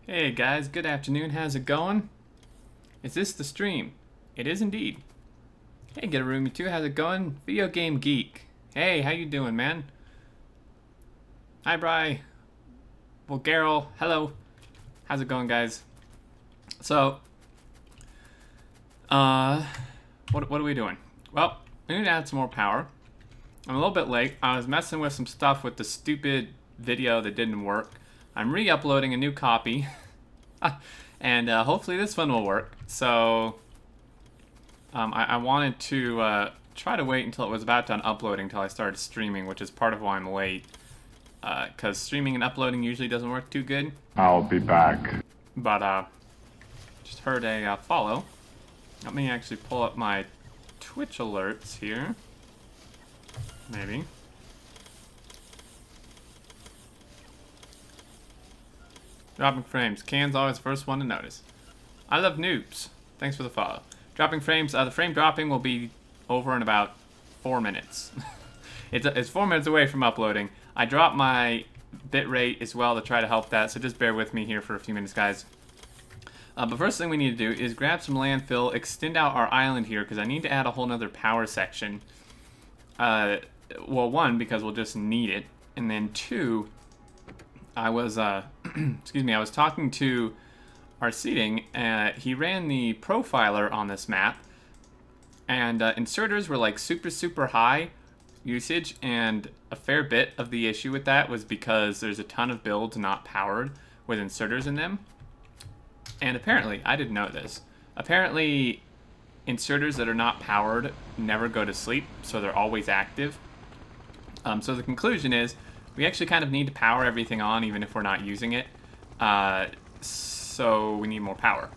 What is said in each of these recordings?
Hey guys, good afternoon, how's it going? Is this the stream? It is indeed. Hey Get a Roomie 2, how's it going? Video Game Geek. Hey, how you doing, man? Hi Bri. Vulgaro, hello. How's it going, guys? So, what are we doing? Well, we need to add some more power. I'm a little bit late. I was messing with some stuff with the stupid video that didn't work. I'm re-uploading a new copy. And hopefully this one will work. So, I wanted to try to wait until it was about done uploading until I started streaming, which is part of why I'm late. Because streaming and uploading usually doesn't work too good. I'll be back. But, just heard a follow. Let me actually pull up my Twitch alerts here. Maybe. Dropping frames. Can's always the first one to notice. I love noobs. Thanks for the follow. Dropping frames. The frame dropping will be over in about 4 minutes. It's 4 minutes away from uploading. I dropped my bitrate as well to try to help that, so just bear with me here for a few minutes, guys. But first thing we need to do is grab some landfill, extend out our island here, because I need to add a whole nother power section. Well, one, because we'll just need it, and then two, I was, excuse me, I was talking to our seating, he ran the profiler on this map, and inserters were like super high usage, and a fair bit of the issue with that was because there's a ton of builds not powered with inserters in them. And apparently, I didn't know this, apparently inserters that are not powered never go to sleep, so they're always active. So the conclusion is, we actually kind of need to power everything on even if we're not using it. So we need more power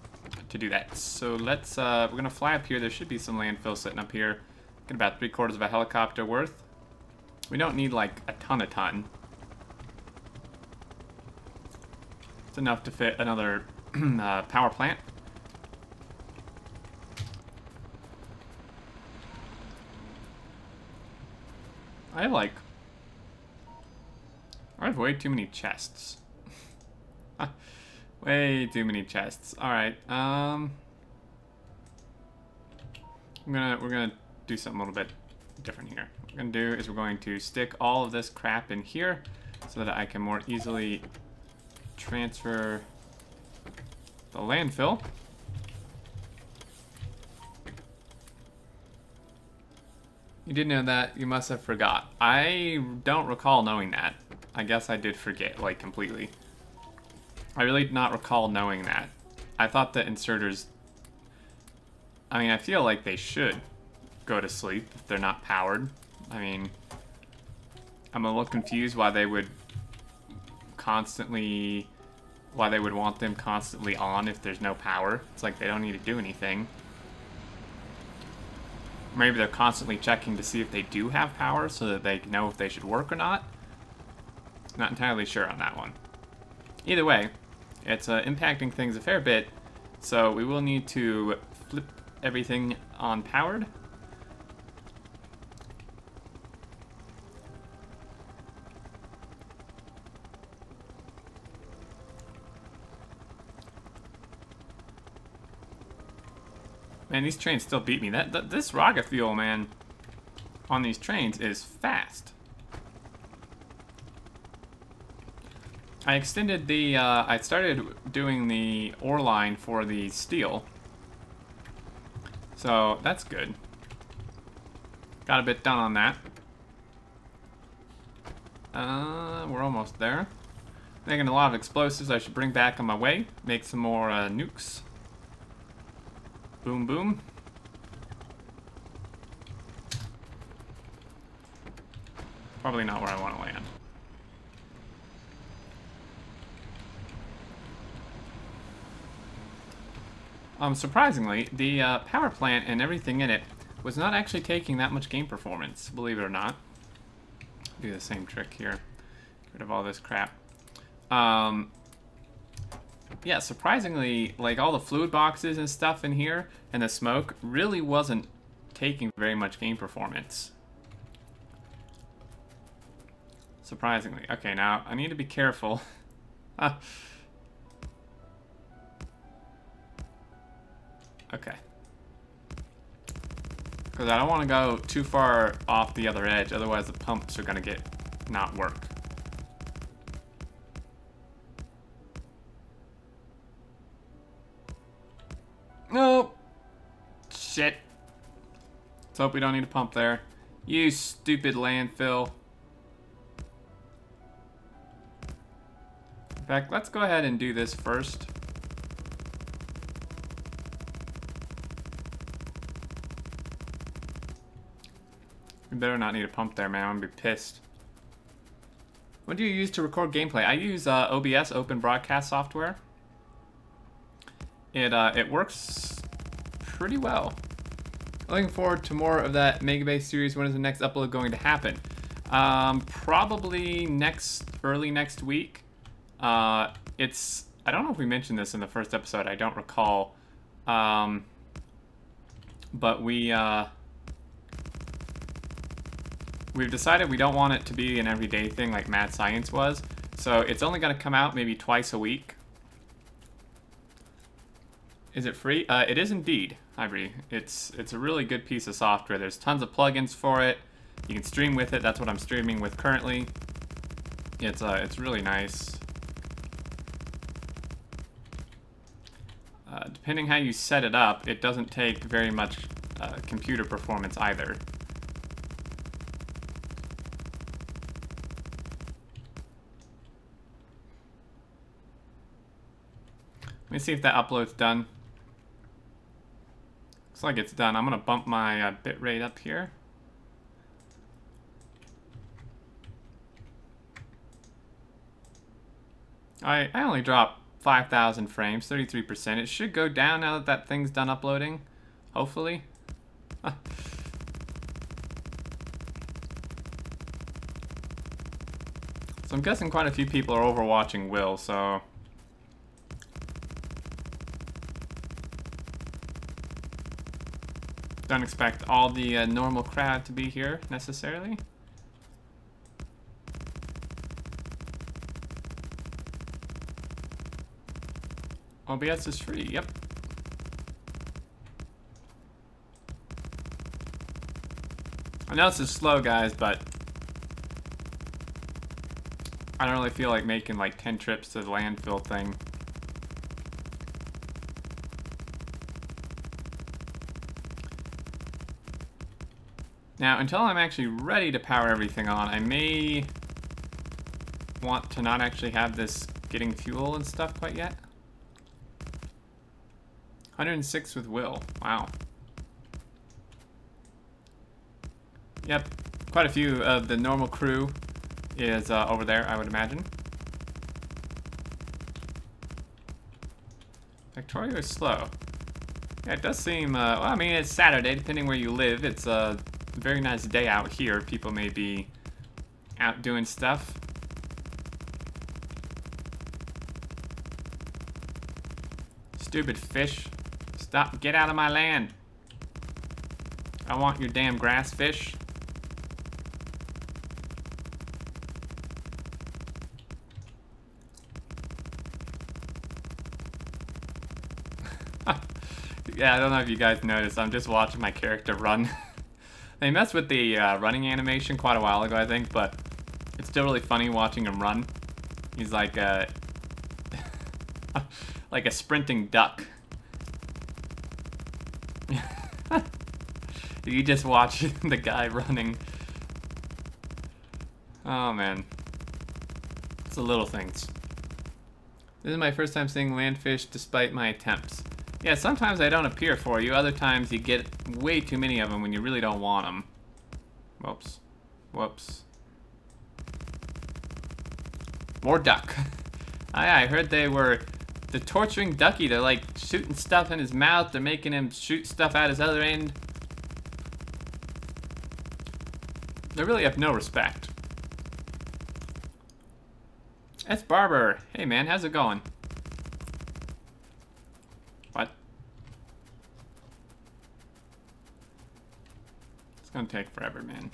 to do that. So let's, we're gonna fly up here. There should be some landfill sitting up here. Get about 3/4 of a helicopter worth. We don't need like a ton. It's enough to fit another power plant. I have way too many chests. Way too many chests. Alright, we're gonna do something a little bit different here. What we're gonna do is we're going to stick all of this crap in here so that I can more easily transfer the landfill. You did know that? You must have forgot. I don't recall knowing that. I guess I did forget, like, completely. I really did not recall knowing that. I thought that inserters... I mean, I feel like they should go to sleep if they're not powered. I mean, I'm a little confused why they would constantly... why they would want them constantly on if there's no power. It's like they don't need to do anything. Maybe they're constantly checking to see if they do have power so that they know if they should work or not. Not entirely sure on that one. Either way, it's impacting things a fair bit, so we will need to flip everything on powered. Man, these trains still beat me. This rocket fuel, man, on these trains is fast. I extended the, I started doing the ore line for the steel. So, that's good. Got a bit done on that. We're almost there. Making a lot of explosives I should bring back on my way. Make some more nukes. Boom, boom. Probably not where I want to land. Surprisingly, the power plant and everything in it was not actually taking that much game performance, believe it or not. Do the same trick here. Get rid of all this crap. Yeah, surprisingly, like all the fluid boxes and stuff in here and the smoke really wasn't taking very much game performance. Surprisingly. Okay, now I need to be careful. Okay. Because I don't want to go too far off the other edge, otherwise the pumps are going to not work. No! Shit. Let's hope we don't need a pump there. You stupid landfill. In fact, let's go ahead and do this first. We better not need a pump there, man. I'm gonna be pissed. What do you use to record gameplay? I use OBS, Open Broadcast Software. It works pretty well. Looking forward to more of that Megabase series. When is the next upload going to happen? Probably early next week. I don't know if we mentioned this in the first episode. I don't recall. But we've decided we don't want it to be an everyday thing like Mad Science was. So it's only going to come out maybe twice a week. Is it free? It is indeed, Ivory. It's a really good piece of software. There's tons of plugins for it. You can stream with it. That's what I'm streaming with currently. It's really nice. Depending how you set it up, it doesn't take very much computer performance either. Let me see if that upload's done. Looks like it's done. I'm gonna bump my bitrate up here. I only dropped 5,000 frames, 33%. It should go down now that that thing's done uploading. Hopefully. So I'm guessing quite a few people are overwatching Will, so... Don't expect all the normal crowd to be here, necessarily. OBS is free, yep. I know this is slow, guys, but I don't really feel like making like 10 trips to the landfill thing. Now, until I'm actually ready to power everything on, I may want to not actually have this getting fuel and stuff quite yet. 106 with Will. Wow. Yep, quite a few of the normal crew is over there, I would imagine. Victoria is slow. Yeah, it does seem, well, I mean, it's Saturday, depending where you live. It's a very nice day out here. People may be out doing stuff. Stupid fish. Stop, get out of my land. I want your damn grass fish. Yeah, I don't know if you guys noticed, I'm just watching my character run. They messed with the running animation quite a while ago, I think, but it's still really funny watching him run. He's like a, like a sprinting duck. You just watch the guy running. Oh, man. It's the little things. This is my first time seeing landfish despite my attempts. Yeah, sometimes I don't appear for you. Other times you get way too many of them when you really don't want them. Whoops. Whoops. More duck. I heard they were... They're torturing Ducky. They're like shooting stuff in his mouth. They're making him shoot stuff out his other end. They really have no respect. It's Barber. Hey man, how's it going? What? It's gonna take forever, man.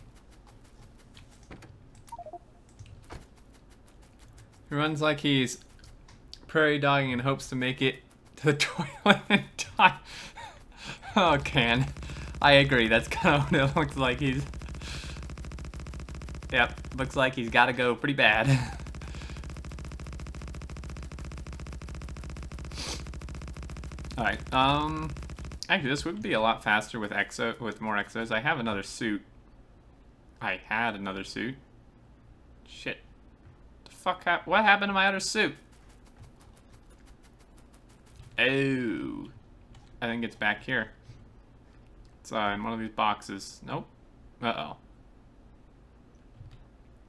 He runs like he's prairie dogging and hopes to make it to the toilet in time. Oh, Can. I agree. That's kind of what it looks like. Yep, looks like he's got to go pretty bad. Alright, actually this would be a lot faster with more exos. I have another suit. I had another suit. Shit. What happened to my other suit? Oh. I think it's back here. It's in one of these boxes. Nope. Uh-oh.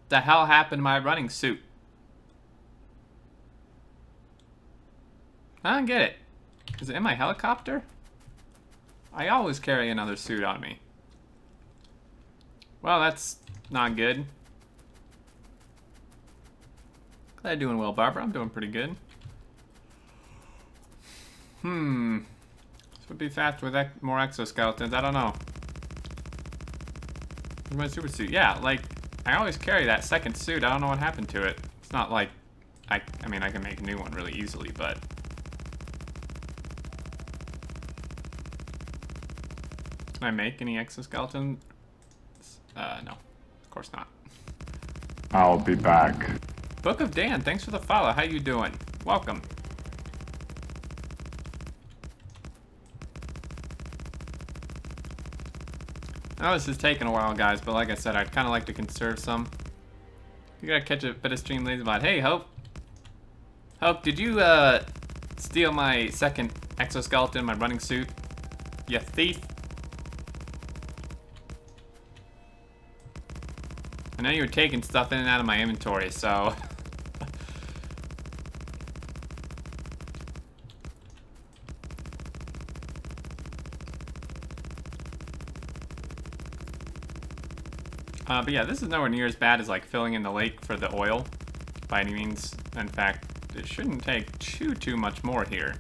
The hell happened to my running suit? I don't get it. Is it in my helicopter? I always carry another suit on me. Well, that's not good. Glad you're doing well, Barbara. I'm doing pretty good. This would be fast with more exoskeletons. I don't know. Where's my super suit? Yeah, like, I always carry that second suit. I don't know what happened to it. It's not like... I mean, I can make a new one really easily, but... Can I make any exoskeleton? No. Of course not. I'll be back. Book of Dan, thanks for the follow. How you doing? Welcome. Now this is taking a while, guys, but like I said, I'd kind of like to conserve some. You gotta catch a bit of stream lazy bot. Hey, Hope. Hope, did you steal my second exoskeleton, my running suit? You thief. I know you were taking stuff in and out of my inventory, so... but yeah, this is nowhere near as bad as like filling in the lake for the oil, by any means. In fact, it shouldn't take too much more here.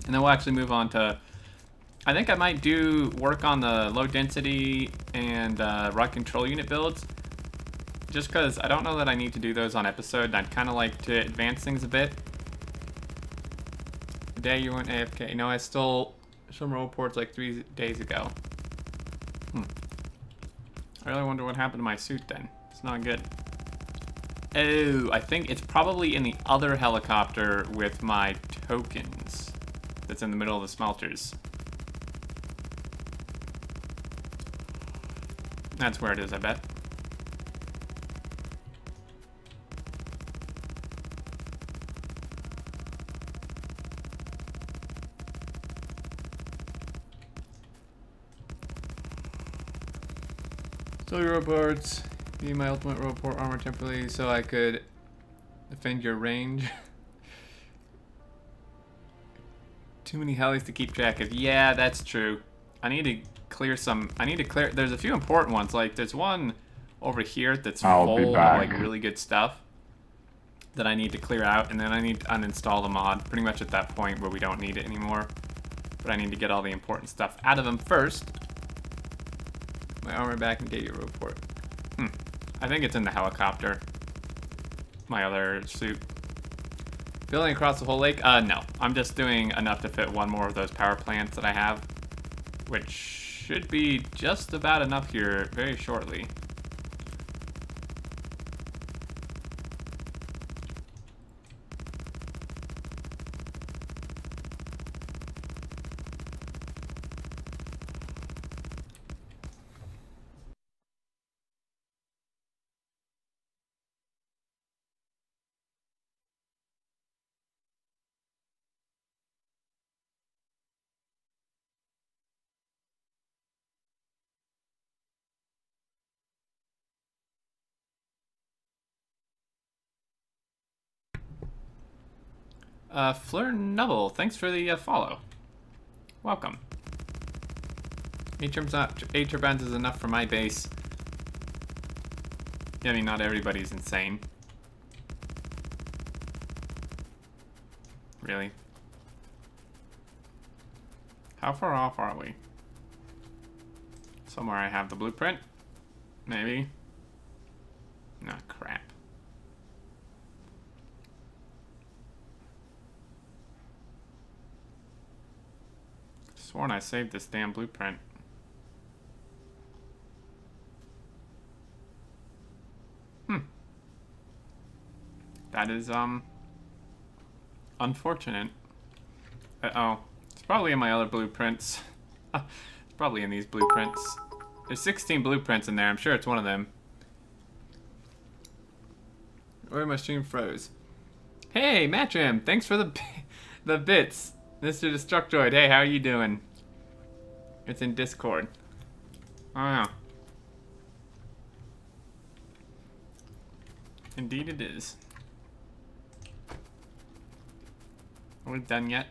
And then we'll actually move on to... I think I might do work on the low density and rod control unit builds. Just because I don't know that I need to do those on episode, and I'd kind of like to advance things a bit. The day you went AFK. No, I stole some reports like 3 days ago. I really wonder what happened to my suit then. It's not good. Oh, I think it's probably in the other helicopter with my tokens. That's in the middle of the smelters. That's where it is, I bet. Steal your reports. Be my ultimate report armor temporarily so I could defend your range. Too many helis to keep track of. Yeah, that's true. I need to clear some. There's a few important ones. Like, there's one over here that's full of, like, really good stuff that I need to clear out, and then I need to uninstall the mod pretty much at that point where we don't need it anymore. But I need to get all the important stuff out of them first. My armor back and get your report. I think it's in the helicopter. My other suit. Building across the whole lake? No. I'm just doing enough to fit one more of those power plants that I have, which should be just about enough here very shortly. Fleur Nubble, thanks for the follow. Welcome. 8 turbines is enough for my base. Yeah, I mean, not everybody's insane. Really? How far off are we? Somewhere I have the blueprint? Maybe? Nah, crap. sworn I saved this damn blueprint. That is, unfortunate. Uh-oh. It's probably in my other blueprints. It's probably in these blueprints. There's 16 blueprints in there. I'm sure it's one of them. Where my stream froze. Hey, Matrim! Thanks for the bits. Mr. Destructoid, hey, how are you doing? It's in Discord. Oh, yeah. Indeed it is. Are we done yet?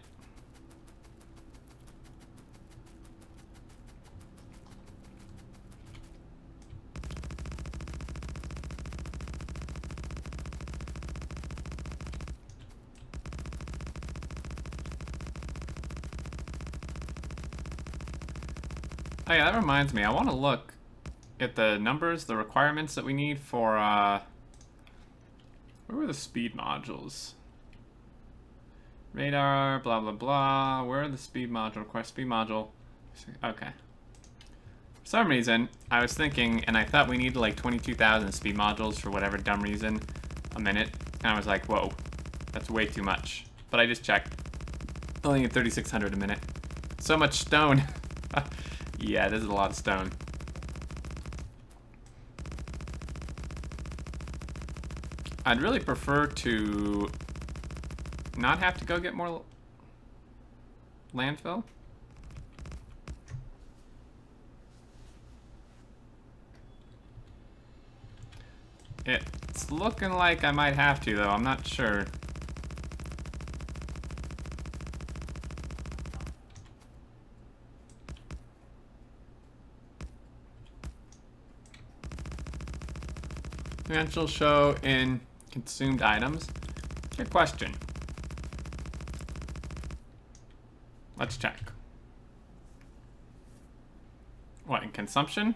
Oh yeah, that reminds me. I want to look at the numbers, the requirements that we need for, where were the speed modules? Radar, blah, blah, blah. Where are the speed module? Request speed module. Okay. For some reason, I was thinking, and I thought we needed like 22,000 speed modules for whatever dumb reason a minute. And I was like, whoa, that's way too much. But I just checked. Only at 3,600 a minute. So much stone. Yeah, this is a lot of stone. I'd really prefer to not have to go get more landfill. It's looking like I might have to, though. I'm not sure. Financial show in consumed items. Good question. Let's check. What, in consumption?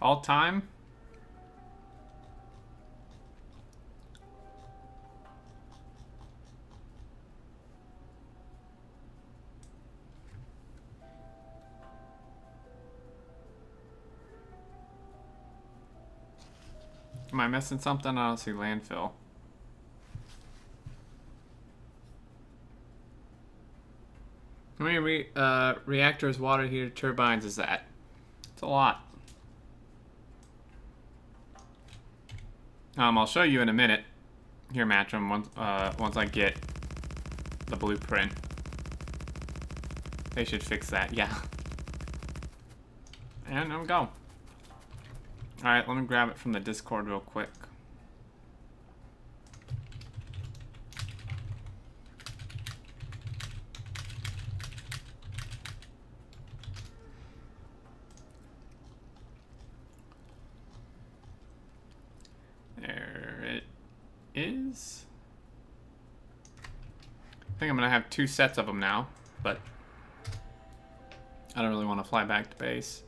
All time? Am I missing something? I don't see landfill. How many reactors, water heater, turbines is that? It's a lot. I'll show you in a minute. Here, Matrim, once I get the blueprint. They should fix that, yeah. And there we go. Alright, let me grab it from the Discord real quick. There it is. I think I'm gonna have 2 sets of them now, but I don't really want to fly back to base.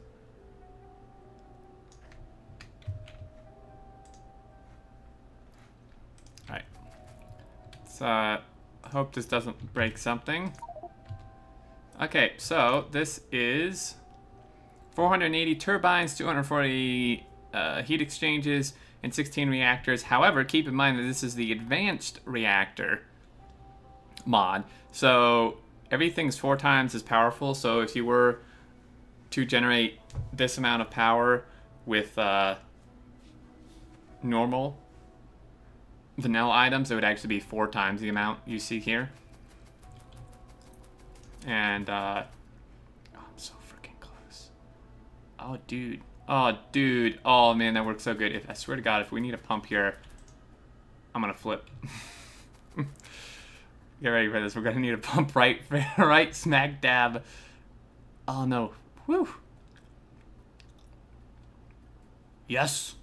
Hope this doesn't break something. Okay, so this is 480 turbines, 240 heat exchangers, and 16 reactors. However, keep in mind that this is the advanced reactor mod. So everything's 4 times as powerful. So if you were to generate this amount of power with normal vanilla items, it would actually be 4 times the amount you see here. And, oh, I'm so freaking close. Oh, dude. Oh, dude. Oh, man, that works so good. I swear to God, if we need a pump here, I'm gonna flip. Get ready for this. We're gonna need a pump right smack dab. Oh, no. Whew. Yes.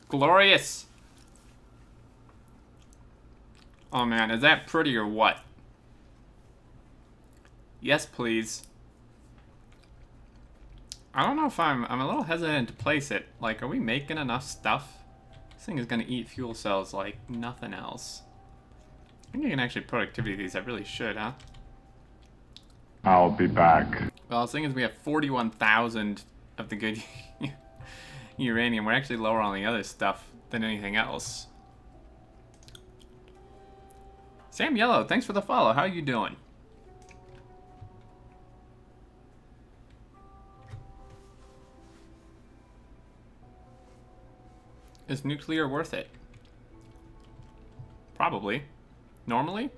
Glorious. Oh man, is that pretty or what? Yes, please. I don't know if I'm a little hesitant to place it. Like, are we making enough stuff? This thing is gonna eat fuel cells like nothing else. I think I can actually productivity these. I really should, huh? I'll be back. Well, the thing is we have 41,000 of the good uranium. We're actually lower on the other stuff than anything else. Sam Yellow, thanks for the follow. How are you doing? Is nuclear worth it? Probably. Normally?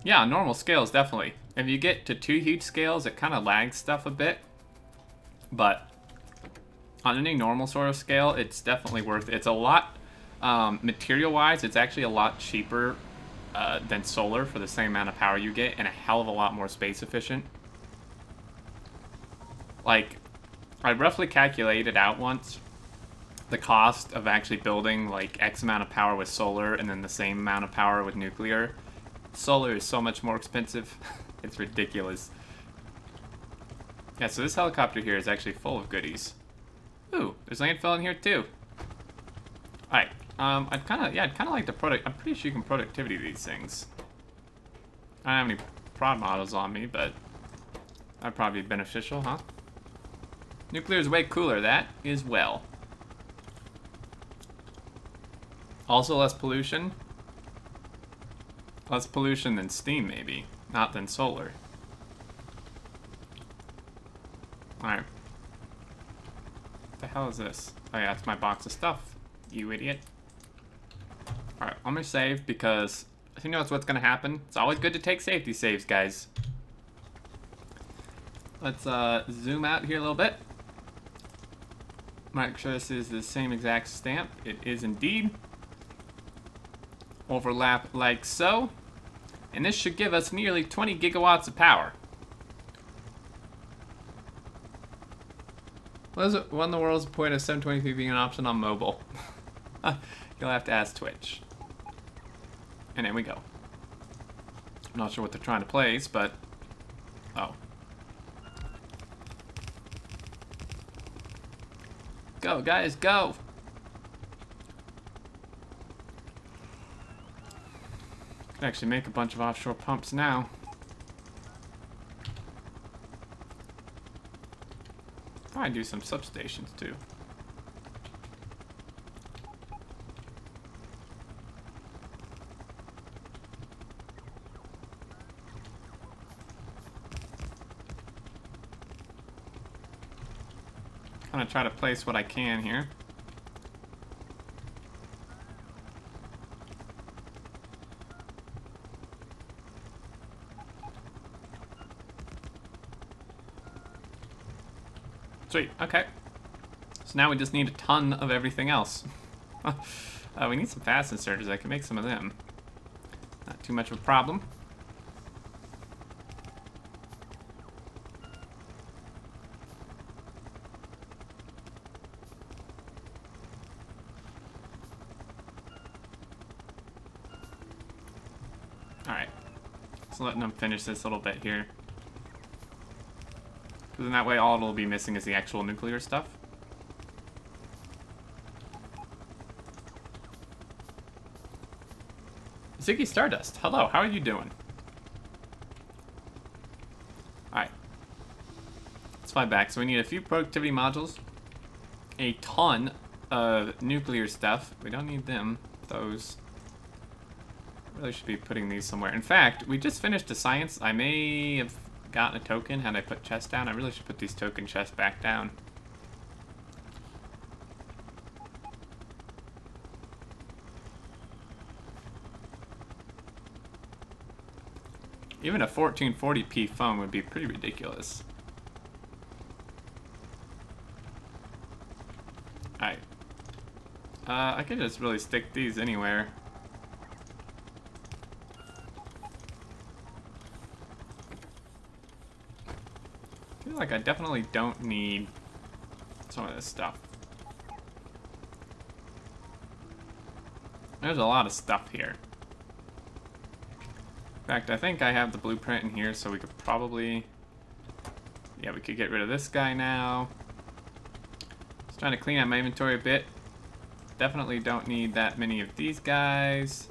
Yeah, normal scales, definitely. If you get to too huge scales, it kind of lags stuff a bit. But on any normal sort of scale, it's definitely worth it. It's a lot, material-wise, it's actually a lot cheaper than solar for the same amount of power you get, and a hell of a lot more space efficient. Like, I roughly calculated out once the cost of actually building like X amount of power with solar and then the same amount of power with nuclear. Solar is so much more expensive. It's ridiculous. Yeah, so this helicopter here is actually full of goodies. Ooh, there's landfill in here too. Alright, I'd kind of like to I'm pretty sure you can productivity these things. I don't have any prod models on me, but that'd probably be beneficial, huh? Nuclear is way cooler, that is well. Also less pollution. Less pollution than steam, maybe. Not than solar. Alright. What the hell is this? Oh yeah, it's my box of stuff. You idiot. Alright, I'm gonna save because who knows what's gonna happen. It's always good to take safety saves, guys. Let's zoom out here a little bit. Make sure this is the same exact stamp. It is indeed. Overlap like so. And this should give us nearly 20 gigawatts of power. When in the world's the point of 720p being an option on mobile? You'll have to ask Twitch. And there we go. I'm not sure what they're trying to place, but... Oh. Go, guys, go! Could actually make a bunch of offshore pumps now. Probably do some substations too. Kind of try to place what I can here. Sweet, okay. So now we just need a ton of everything else. We need some fast inserters. I can make some of them. Not too much of a problem. Alright. Just letting them finish this little bit here. Because in that way, all it'll be missing is the actual nuclear stuff. Ziggy Stardust, hello, how are you doing? Alright. Let's fly back. So we need a few productivity modules. A ton of nuclear stuff. We don't need them. Those. Really should be putting these somewhere. In fact, we just finished a science. I may have gotten a token had I put chests down. I really should put these token chests back down. Even a 1440p phone would be pretty ridiculous. Alright. I could just really stick these anywhere. I feel like I definitely don't need some of this stuff. There's a lot of stuff here. In fact, I think I have the blueprint in here, so we could probably... Yeah, we could get rid of this guy now. Just trying to clean out my inventory a bit. Definitely don't need that many of these guys.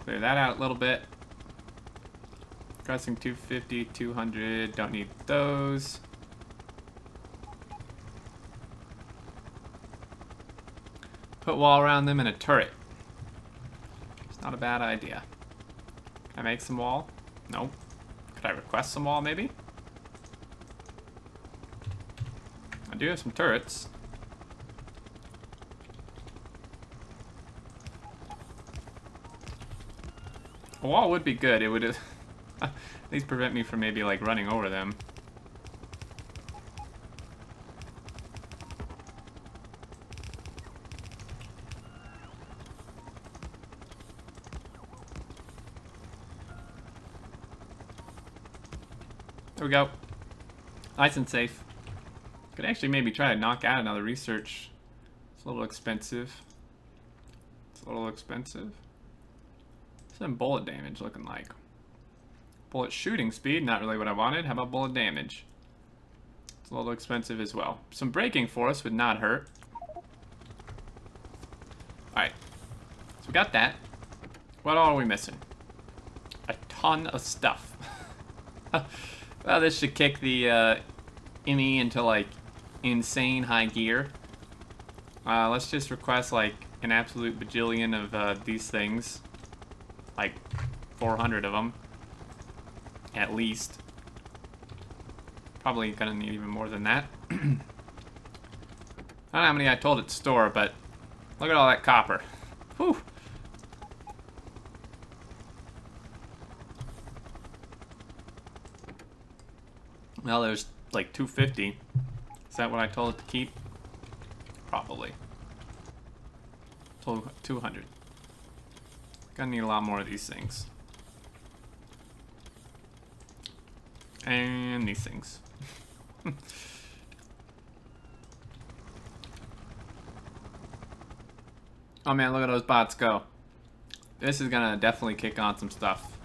Clear that out a little bit. Crossing 250, 200. Don't need those. Put wall around them and a turret. It's not a bad idea. Can I make some wall? Nope. Could I request some wall, maybe? I do have some turrets. A wall would be good. It would at least prevent me from maybe like running over them. There we go. Nice and safe. Could actually maybe try to knock out another research. It's a little expensive. It's a little expensive. Some bullet damage looking like. Bullet shooting speed, not really what I wanted. How about bullet damage? It's a little expensive as well. Some braking force would not hurt. Alright. So we got that. What all are we missing? A ton of stuff. Well, this should kick the IMI into like insane high gear. Let's just request like an absolute bajillion of these things. Like 400 of them. At least. Probably gonna need even more than that. I don't know how many I told it to store, but look at all that copper. Whew. Well, there's like 250. Is that what I told it to keep? Probably. Told 200. Gonna need a lot more of these things. And these things. Oh man, look at those bots go. This is gonna definitely kick on some stuff.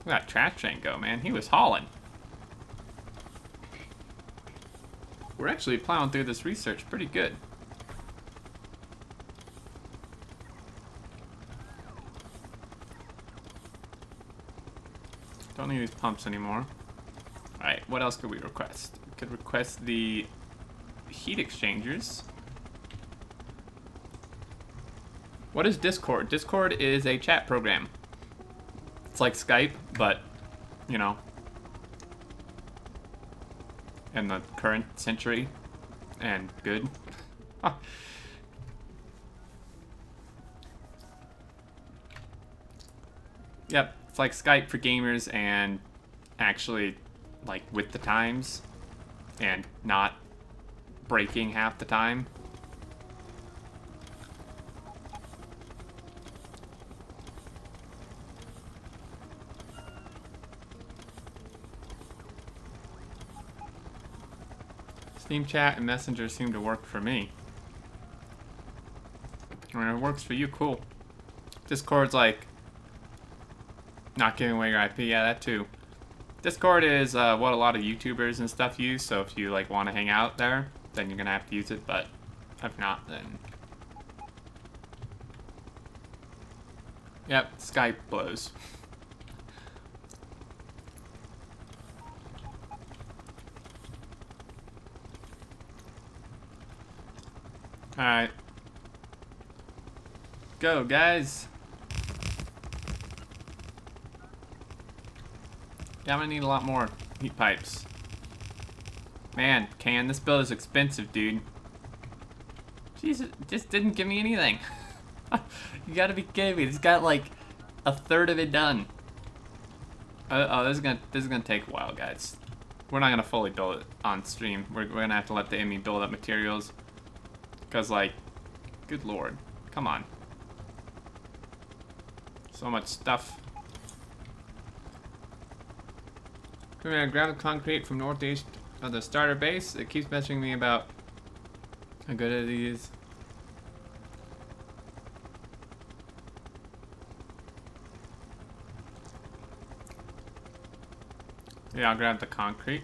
Look at that trash train go, man. He was hauling. We're actually plowing through this research pretty good. Don't need these pumps anymore. Alright, what else could we request? We could request the heat exchangers. What is Discord? Discord is a chat program. It's like Skype, but, you know, in the current century, and good. Yep, it's like Skype for gamers and actually, like, with the times, and not breaking half the time. Steam chat and Messenger seem to work for me. I mean, it works for you, cool. Discord's like not giving away your IP, yeah, that too. Discord is what a lot of YouTubers and stuff use, so if you like want to hang out there, then you're gonna have to use it, but if not, then... Yep, Skype blows. Alright. Go, guys. Yeah, I'm gonna need a lot more heat pipes. Man, Can, this build is expensive, dude. Jesus, just didn't give me anything. You gotta be kidding me. It's got like a third of it done. Oh, this is gonna take a while, guys. We're not gonna fully build it on stream. We're gonna have to let the enemy build up materials. Because, like, good lord. Come on. So much stuff. Come here, grab the concrete from northeast of the starter base. It keeps messaging me about how good it is. Yeah, I'll grab the concrete.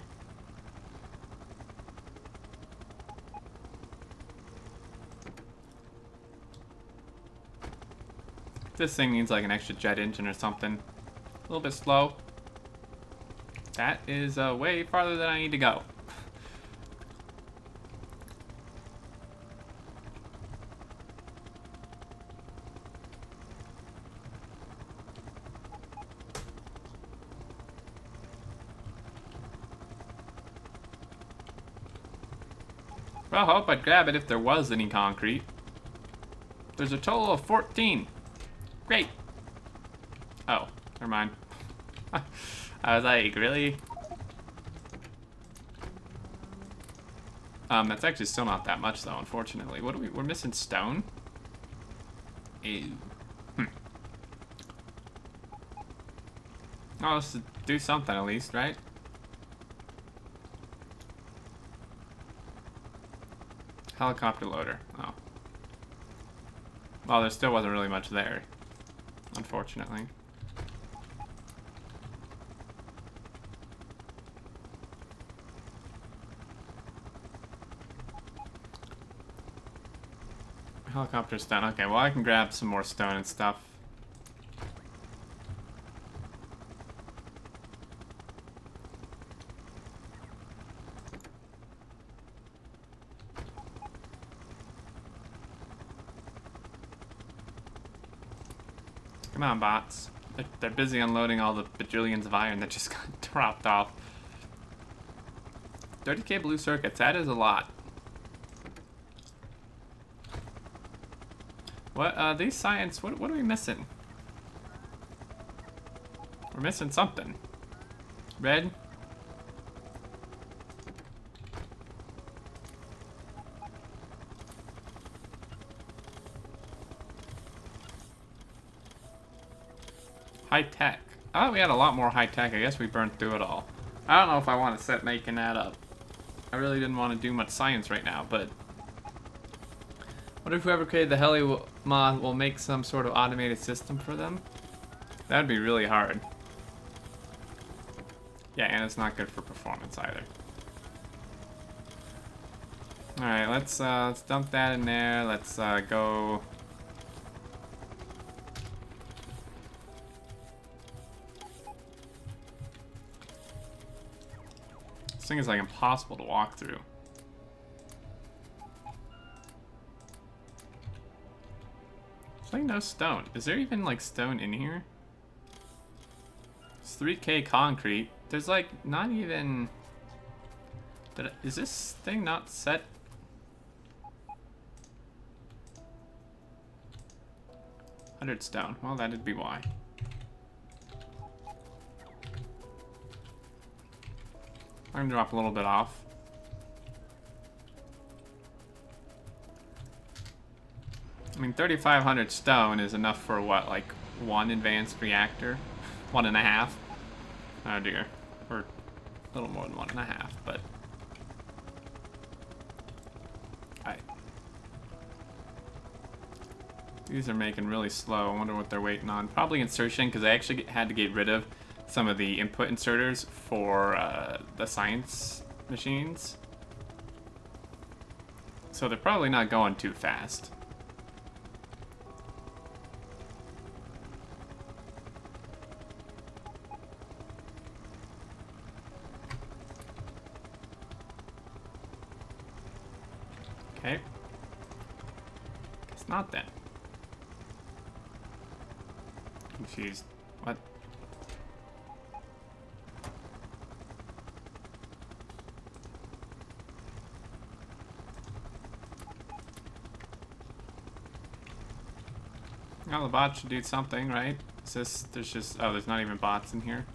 This thing needs like an extra jet engine or something. A little bit slow. That is way farther than I need to go. Well, I hope I'd grab it if there was any concrete. There's a total of 14. Great. Oh, never mind. I was like, really? That's actually still not that much though, unfortunately. What are we're missing stone? Ew. Oh, let's do something at least, right? Helicopter loader. Oh. Well, there still wasn't really much there, unfortunately. Helicopter stone. Okay, well I can grab some more stone and stuff. Come on, bots. They're busy unloading all the bajillions of iron that just got dropped off. 30k blue circuits, that is a lot. What, these science, what are we missing? We're missing something. Red? High tech. I thought we had a lot more high tech. I guess we burned through it all. I don't know if I want to set making that up. I really didn't want to do much science right now, but... What if whoever created the heli mod will make some sort of automated system for them? That'd be really hard. Yeah, and it's not good for performance either. Alright, let's dump that in there. Let's go... This thing is like impossible to walk through. There's like no stone. Is there even like stone in here? It's 3k concrete. There's like not even... Is this thing not set? $100 stone. Well, that'd be why. I'm gonna drop a little bit off. I mean, 3,500 stone is enough for what, like one advanced reactor? 1.5? Oh dear. Or a little more than 1.5, but... Alright. These are making really slow. I wonder what they're waiting on. Probably insertion, because I actually had to get rid of some of the input inserters for the science machines. So they're probably not going too fast. Okay. It's not then. Confused. What? Well, the bot should do something, right? Is this, there's just, oh, there's not even bots in here.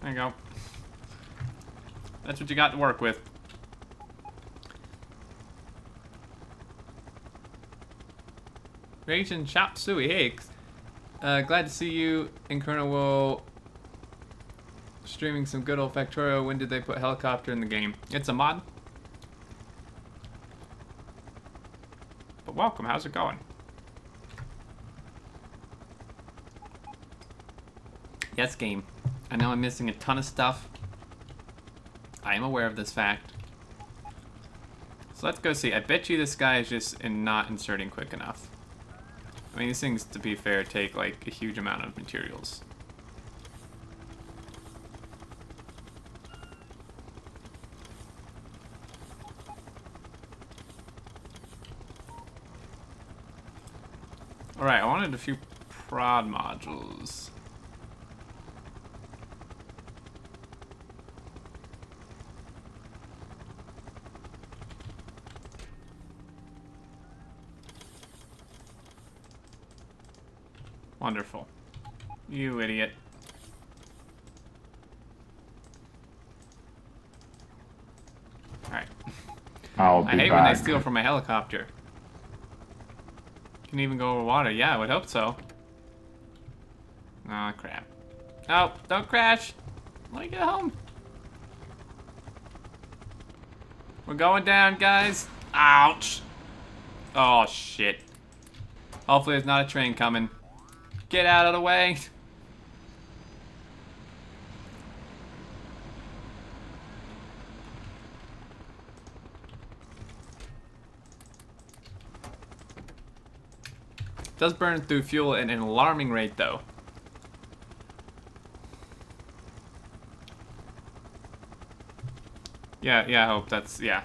There you go. That's what you got to work with. Raging Chop Suey, hey, glad to see you and Colonel Will streaming some good old Factorio. When did they put helicopter in the game? It's a mod. But welcome, how's it going? Yes, game. I know I'm missing a ton of stuff. I am aware of this fact. So let's go see. I bet you this guy is just not inserting quick enough. I mean, these things, to be fair, take like a huge amount of materials. Alright, I wanted a few prod modules. Wonderful. You idiot. Alright. I'll be I hate back. when they steal from a helicopter. Can even go over water. Yeah, I would hope so. Aw, crap. Oh, don't crash. Let me get home. We're going down, guys. Ouch. Oh, shit. Hopefully there's not a train coming. Get out of the way. It does burn through fuel at an alarming rate, though. Yeah, I hope that's, yeah.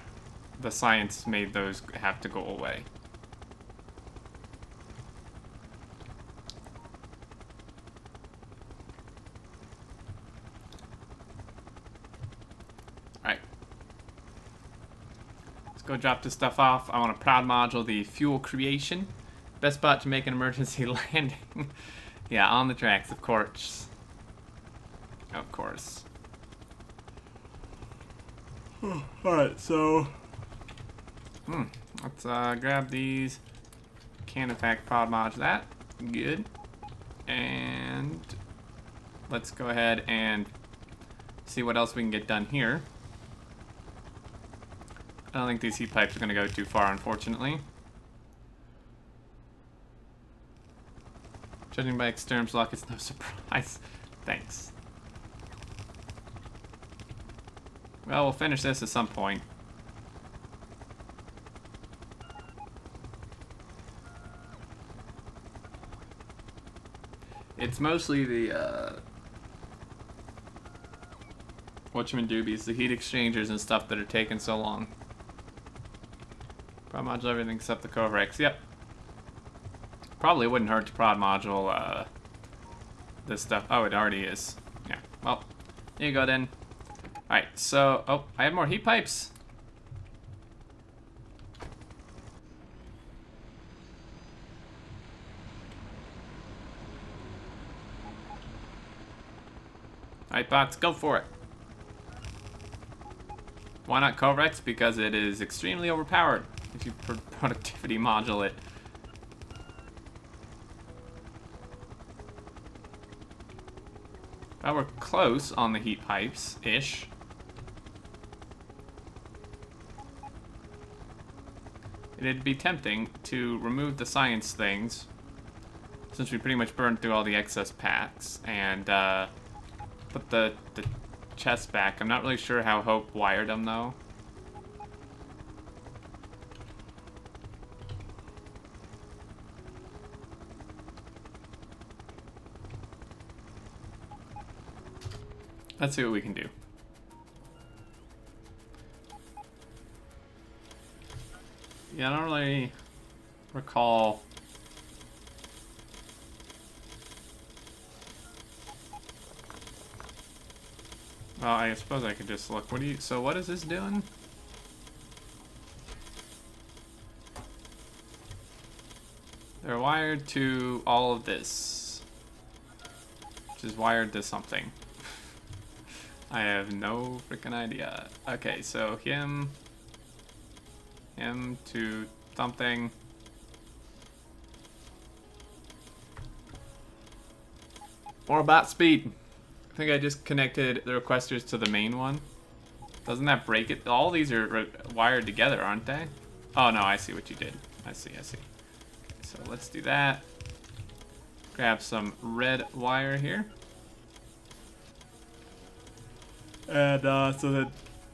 The science made those have to go away. Alright. Let's go drop this stuff off. I want a prod module, the fuel creation. Best spot to make an emergency landing. Yeah, on the tracks, of course. Of course. Alright, so... let's grab these. Can in fact prod module that. Good. And... let's go ahead and see what else we can get done here. I don't think these heat pipes are going to go too far, unfortunately. Judging by Exterm's luck, it's no surprise. Thanks. Well, we'll finish this at some point. It's mostly the, whatchamandoobies, the heat exchangers and stuff that are taking so long. Prod module everything except the Covrex. Yep. Probably wouldn't hurt to prod module, this stuff. Oh, it already is. Yeah. Well, here you go then. Alright, so... oh, I have more heat pipes. Alright, bots, go for it. Why not Covrex? Because it is extremely overpowered if you productivity module it. Well, we're close on the heat pipes-ish. It'd be tempting to remove the science things, since we pretty much burned through all the excess packs, and put the chests back. I'm not really sure how Hope wired them, though. Let's see what we can do. Yeah, I don't really recall. Well, I suppose I could just look. What do you? So what is this doing? They're wired to all of this, which is wired to something. I have no freaking idea. Okay, so him to something. More bot speed. I think I just connected the requesters to the main one. Doesn't that break it? All these are wired together, aren't they? Oh no, I see what you did. I see. Okay, so let's do that. Grab some red wire here. And so that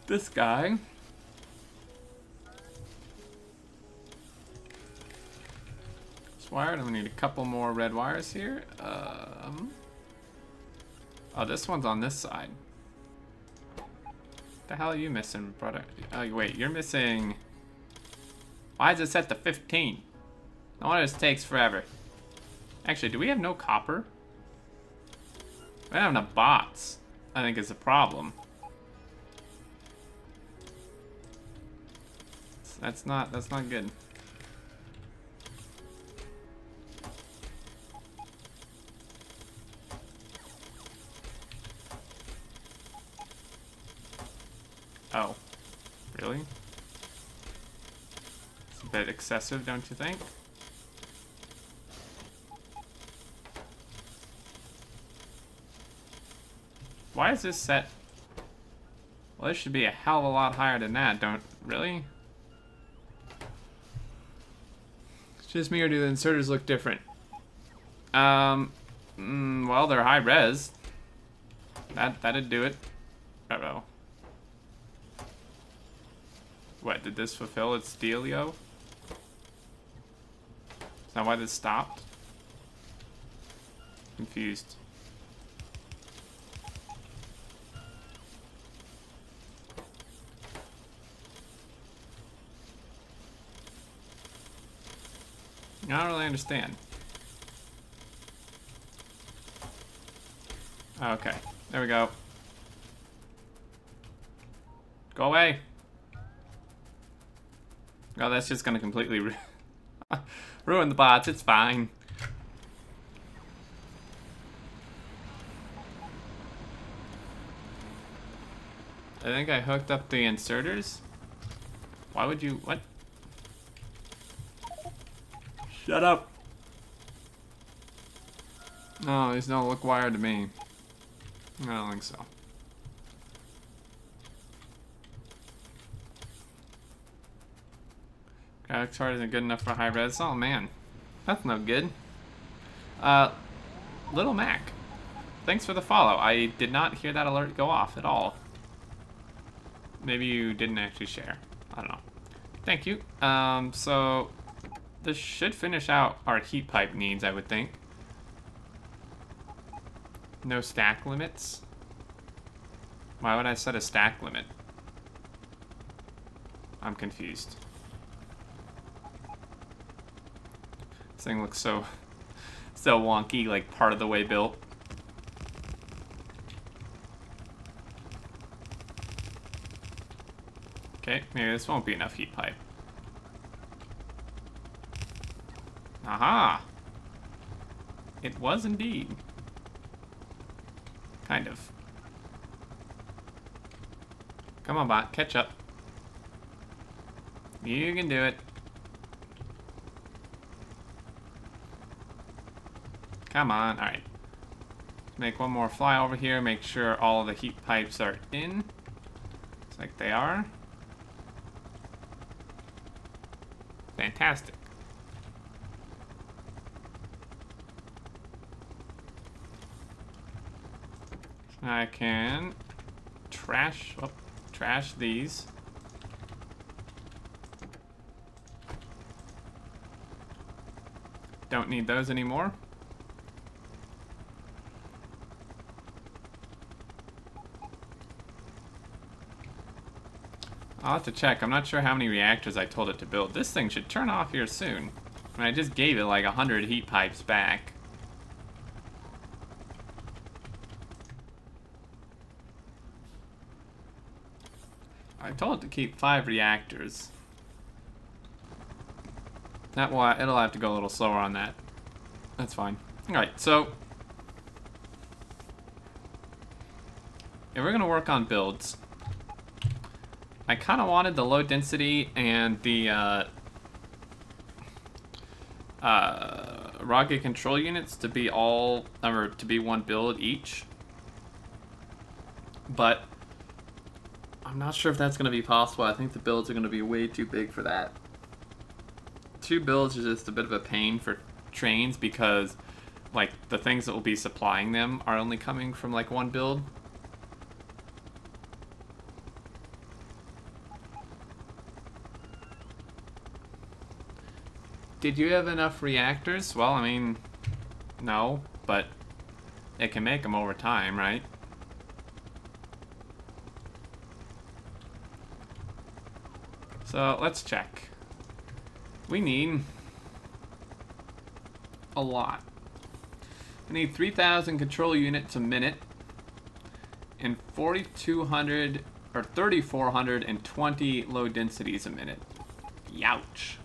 this guy It's wired. I'm gonna need a couple more red wires here. Oh, this one's on this side. The hell are you missing, brother? Oh, wait, you're missing... Why is it set to 15? No wonder this takes forever. Actually, do we have no copper? We don't have enough bots, I think is the problem. That's not good. Oh, really? It's a bit excessive, don't you think? Why is this set? Well, this should be a hell of a lot higher than that, really? It's just me, or do the inserters look different? Well, they're high res. That'd do it. Uh-oh. What, did this fulfill its dealio? Is that why this stopped? Confused. I don't really understand. Okay, there we go. Go away. Oh, that's just gonna completely ruin the bots. It's fine. I think I hooked up the inserters. Why would you... What? Shut up. No, these don't look wired to me. I don't think so. Graphics card isn't good enough for high res. Oh man, that's no good. Little Mac, thanks for the follow. I did not hear that alert go off at all. Maybe you didn't actually share. I don't know. Thank you. So this should finish out our heat pipe needs, I would think. No stack limits. Why would I set a stack limit? I'm confused. This thing looks so wonky, like part of the way built. Okay, maybe this won't be enough heat pipe. Aha! It was indeed. Kind of. Come on, bot, catch up. You can do it. Come on, alright. Make one more fly over here, make sure all of the heat pipes are in. Looks like they are. Fantastic. I can trash these. Don't need those anymore. I'll have to check. I'm not sure how many reactors I told it to build. This thing should turn off here soon. I mean, I just gave it like 100 heat pipes back. I told it to keep 5 reactors. That will, it'll have to go a little slower on that. That's fine. Alright, so if we're gonna work on builds, I kind of wanted the low density and the rocket control units to be all, or to be one build each, but I'm not sure if that's going to be possible. I think the builds are going to be way too big for that. 2 builds is just a bit of a pain for trains because, like, the things that will be supplying them are only coming from, like, 1 build. Did you have enough reactors? Well, I mean, no, but it can make them over time, right? So let's check. We need a lot. We need 3,000 control units a minute and 4,200 or 3,420 low densities a minute. Youch.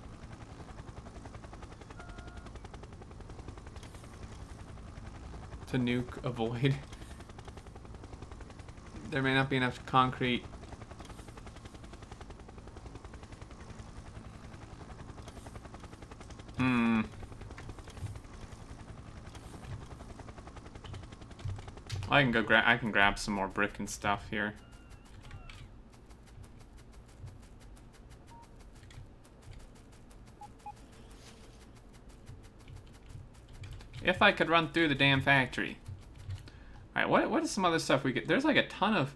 To nuke a void. There may not be enough concrete. I can go grab. I can grab some more brick and stuff here. If I could run through the damn factory. Alright, what is some other stuff we get? There's like a ton of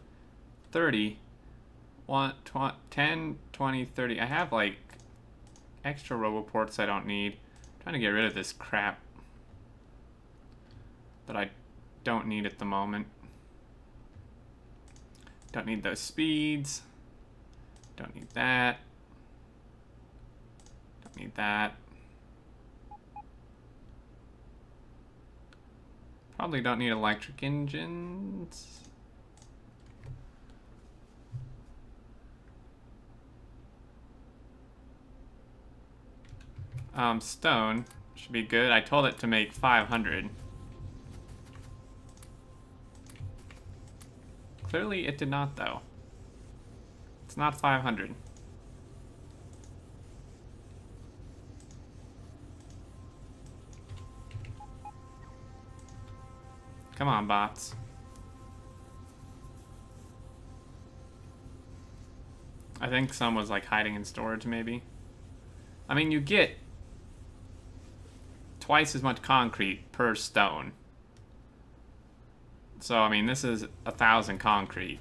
30. 10, 20, 30. I have like extra roboports I don't need. I'm trying to get rid of this crap that I don't need at the moment. Don't need those speeds. Don't need that. Don't need that. Probably don't need electric engines. Stone should be good. I told it to make 500. Clearly it did not, though. It's not 500. Come on, bots. I think some was like hiding in storage, maybe. I mean, you get twice as much concrete per stone. So, I mean, this is 1,000 concrete.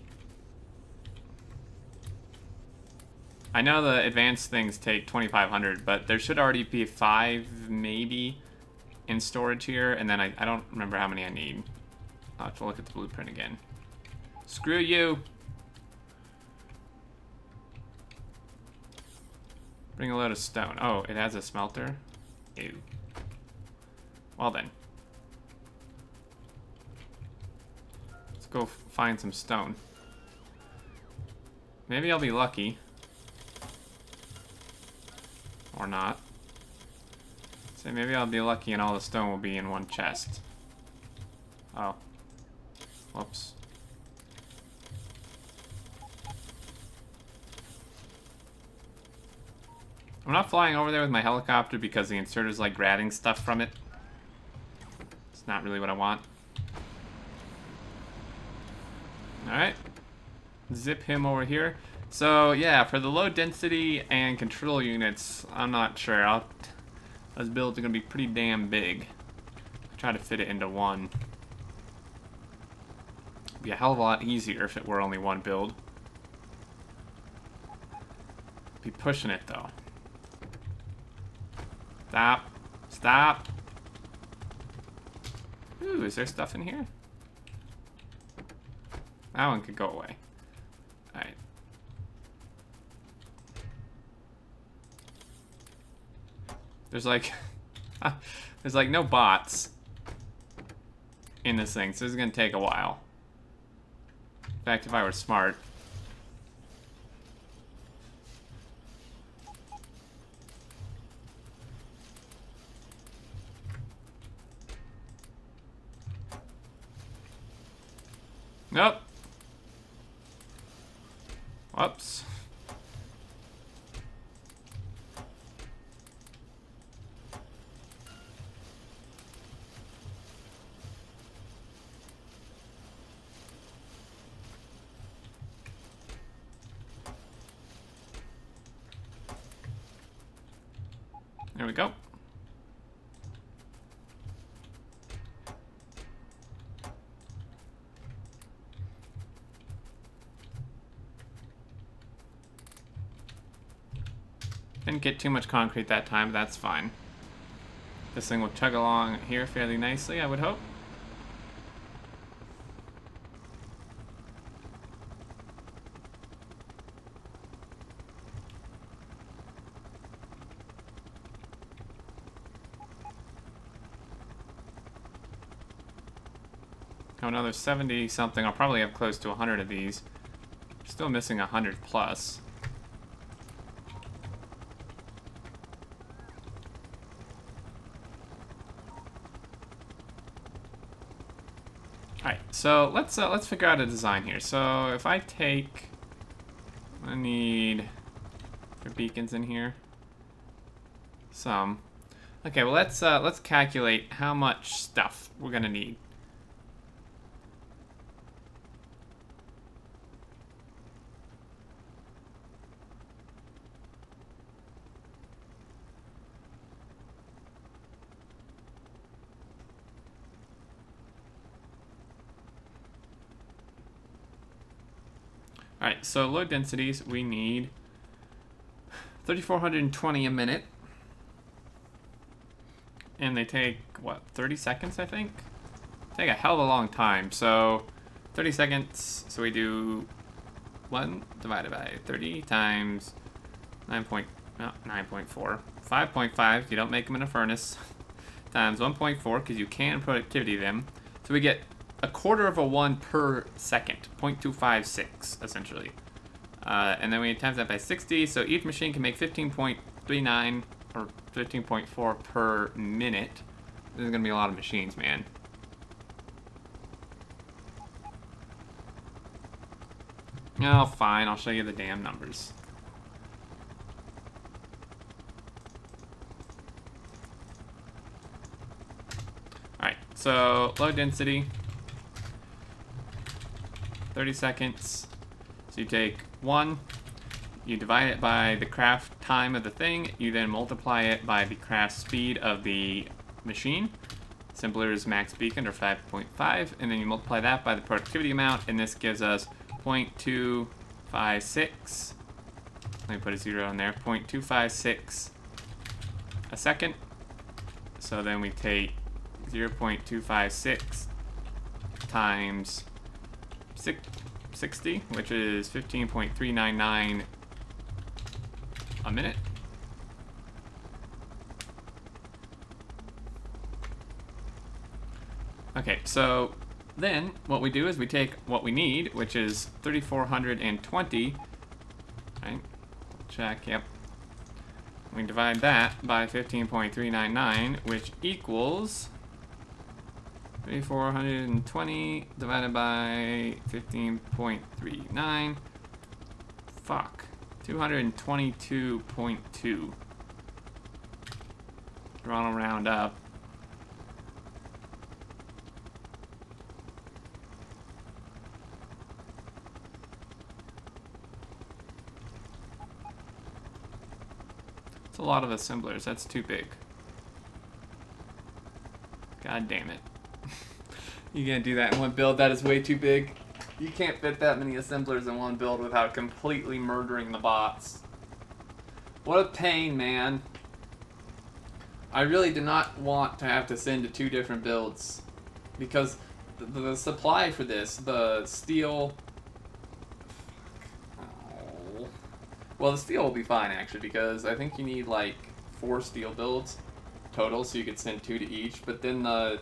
I know the advanced things take 2,500, but there should already be 5, maybe, in storage here, and then I don't remember how many I need. I'll have to look at the blueprint again. Screw you! Bring a load of stone. Oh, it has a smelter? Ew. Well then. Let's go find some stone. Maybe I'll be lucky. Or not. So maybe I'll be lucky and all the stone will be in one chest. Oh. Whoops. I'm not flying over there with my helicopter because the inserter's like grabbing stuff from it. It's not really what I want. Alright. Zip him over here. So yeah, for the low density and control units, I'm not sure. Those builds are gonna be pretty damn big. Try to fit it into one. It'd be a hell of a lot easier if it were only one build. Be pushing it though. Stop. Stop. Ooh, is there stuff in here? That one could go away. Alright. There's like... there's like no bots in this thing, so this is gonna take a while. In fact, if I were smart... Nope. Whoops. There we go. Didn't get too much concrete that time, but that's fine. This thing will chug along here fairly nicely, I would hope. Oh, another 70 something. I'll probably have close to 100 of these. Still missing 100 plus. Alright, so let's figure out a design here. So if I take, I need for beacons in here. Some. Okay, well let's calculate how much stuff we're gonna need. Alright, so low densities, we need 3,420 a minute. And they take, what, 30 seconds, I think? Take a hell of a long time. So, 30 seconds, so we do 1 divided by 30 times 9.4. 5.5, you don't make them in a furnace, times 1.4, because you can productivity them. So we get a quarter of a 1 per second, 0.256 essentially. And then we times that by 60, so each machine can make 15.39 or 15.4 per minute. This is gonna be a lot of machines, man. Oh, fine, I'll show you the damn numbers. Alright, so low density. 30 seconds. So you take 1, you divide it by the craft time of the thing, you then multiply it by the craft speed of the machine. Simpler is max beacon, or 5.5, and then you multiply that by the productivity amount, and this gives us 0.256. Let me put a 0 in there. 0.256 a second. So then we take 0.256 times 60, which is 15.399 a minute. Okay, so then what we do is we take what we need, which is 3,420, right? Check, yep. We divide that by 15.399, which equals 3,420 divided by 15.39. Fuck. 222.2. Drawn a round up. It's a lot of assemblers. That's too big. God damn it. You can't do that in one build. That is way too big. You can't fit that many assemblers in one build without completely murdering the bots. What a pain, man. I really do not want to have to send to 2 different builds, because the supply for this, the steel... Oh. Well, the steel will be fine, actually, because I think you need, like, 4 steel builds total, so you could send 2 to each, but then the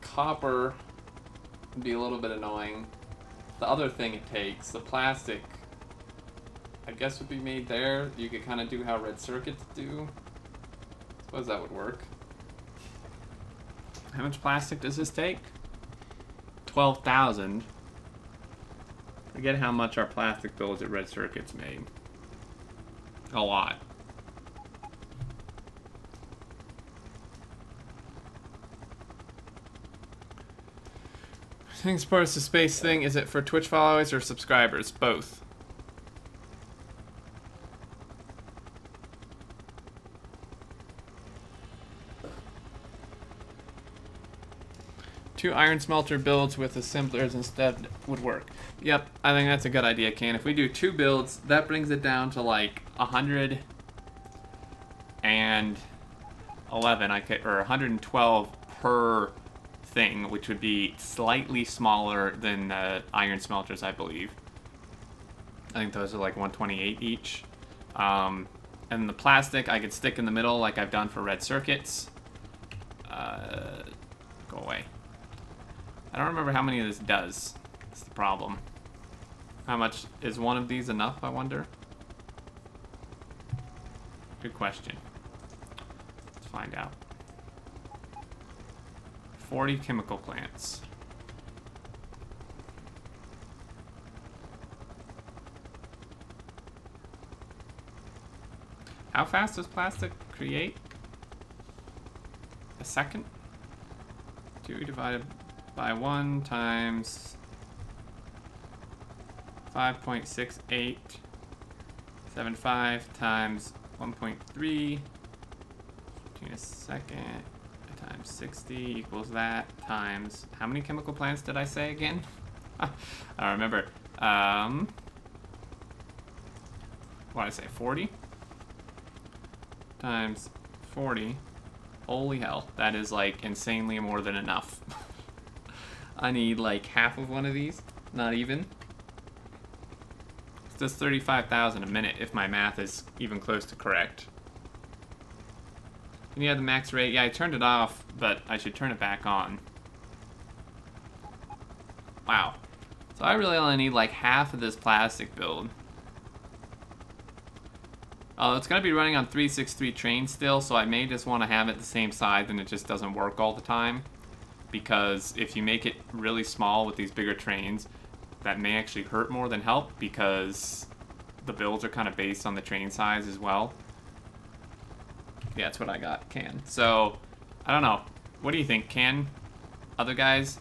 copper would be a little bit annoying. The other thing it takes, the plastic, I guess would be made there. You could kind of do how red circuits do. Suppose that would work. How much plastic does this take? 12,000. Forget how much our plastic builds at Red Circuits made. A lot. I think as far as the space thing, is it for Twitch followers or subscribers? Both. Two iron smelter builds with assemblers instead would work. Yep, I think that's a good idea, Ken. If we do 2 builds, that brings it down to like 100 and 111, I could, or 112 per thing, which would be slightly smaller than the iron smelters, I believe. I think those are like 128 each. And the plastic I could stick in the middle like I've done for red circuits. Go away. I don't remember how many of this does. That's the problem. How much is one of these enough, I wonder? Good question. Let's find out. 40 chemical plants. How fast does plastic create? A second? 2 divided by 1 times 5.6875 times 1.3 in a second times 60 equals that times how many chemical plants did I say again? I don't remember. What did I say? 40 times 40. Holy hell, that is like insanely more than enough. I need like half of one of these, not even. It's just 35,000 a minute if my math is even close to correct. Can you have the max rate? Yeah, I turned it off, but I should turn it back on. Wow. So I really only need like half of this plastic build. Oh, it's going to be running on 363 trains still, so I may just want to have it the same size and it just doesn't work all the time. Because if you make it really small with these bigger trains, that may actually hurt more than help because the builds are kind of based on the train size as well. Yeah, that's what I got, Can. So, I don't know. What do you think, Can? Other guys?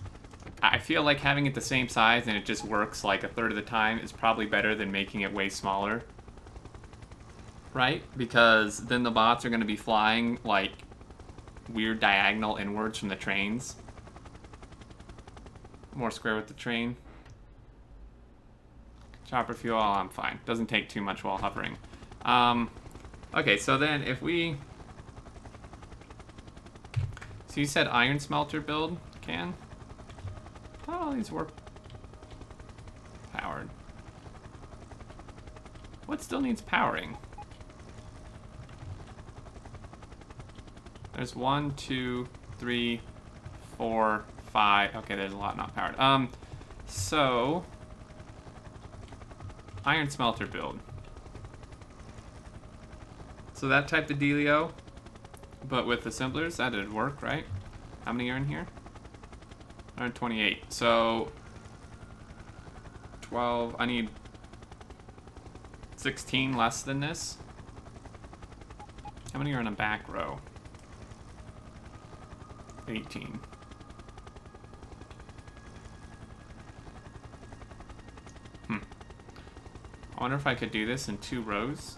I feel like having it the same size and it just works like a third of the time is probably better than making it way smaller. Right? Because then the bots are going to be flying like weird diagonal inwards from the trains. More square with the train. Chopper fuel, oh, I'm fine. Doesn't take too much while hovering. Okay, so then if we... So you said iron smelter build, Can? I thought all these were powered. What still needs powering? There's 1, 2, 3, 4, 5. Okay, there's a lot not powered. So iron smelter build. So that type of dealio, but with assemblers, that'd work, right? How many are in here? 128. So 12. I need 16 less than this. How many are in a back row? 18. I wonder if I could do this in 2 rows.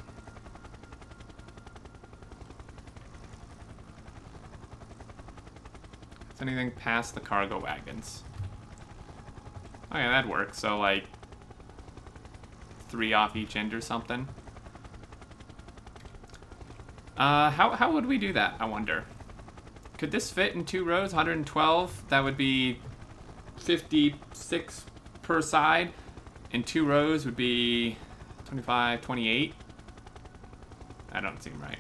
Is anything past the cargo wagons? Oh yeah, that'd work. So like 3 off each end or something. How would we do that, I wonder? Could this fit in 2 rows? 112? That would be 56 per side. In 2 rows would be 25, 28. That don't seem right.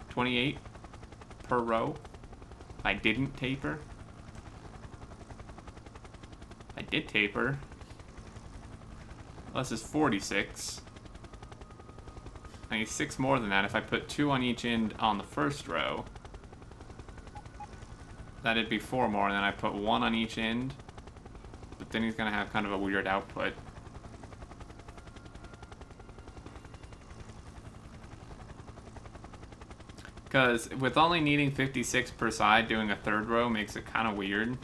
28 per row. If I didn't taper. If I did taper. Well, this is 46. I need 6 more than that. If I put 2 on each end on the first row, that'd be 4 more, and then I put 1 on each end. But then he's gonna have kind of a weird output. Because with only needing 56 per side, doing a 3rd row makes it kind of weird.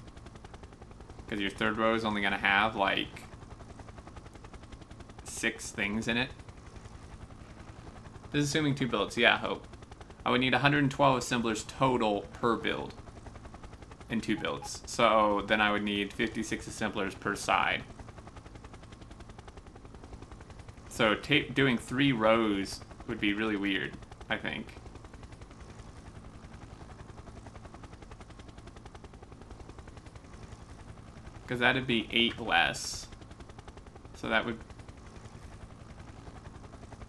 Because your 3rd row is only gonna have like 6 things in it. This is assuming 2 builds. Yeah, I hope. I would need 112 assemblers total per build. In 2 builds. So then I would need 56 assemblers per side. So doing 3 rows would be really weird, I think. Because that'd be 8 less. So that would...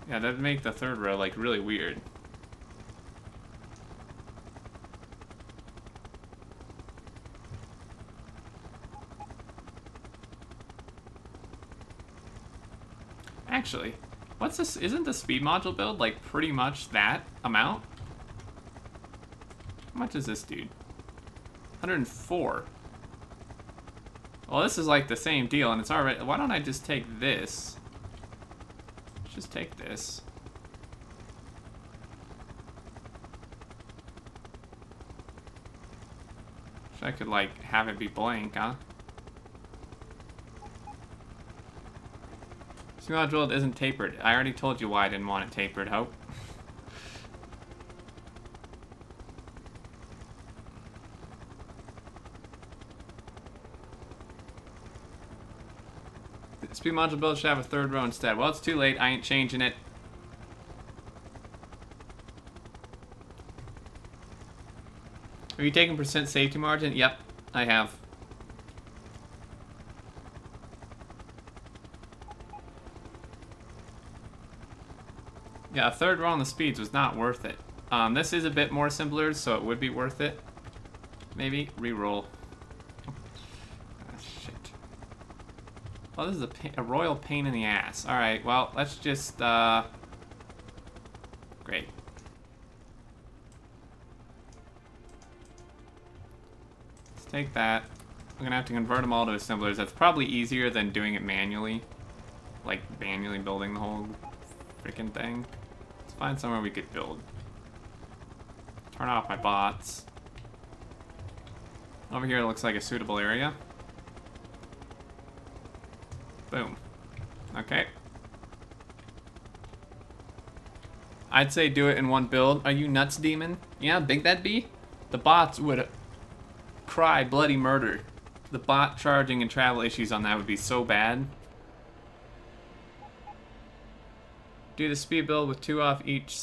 Yeah, that'd make the third row, like, really weird. Actually, what's this? Isn't the speed module build, like, pretty much that amount? How much is this dude? 104. Well, this is like the same deal, and it's already... Why don't I just take this? Let's just take this. Wish I could, like, have it be blank, huh? Speed module isn't tapered. I already told you why I didn't want it tapered, Hope. Speed module build should have a third row instead. Well, it's too late. I ain't changing it. Are you taking percent safety margin? Yep, I have. Yeah, a third row on the speeds was not worth it. This is a bit more simpler, so it would be worth it. Maybe. Reroll. Oh, this is a royal pain in the ass. Alright, well, let's just, Great. Let's take that. I'm gonna have to convert them all to assemblers. That's probably easier than doing it manually. Like, manually building the whole freaking thing. Let's find somewhere we could build. Turn off my bots. Over here it looks like a suitable area. Boom. Okay. I'd say do it in one build. Are you nuts, demon? You know how big that'd be? The bots would cry bloody murder. The bot charging and travel issues on that would be so bad. Do the speed build with 2 off each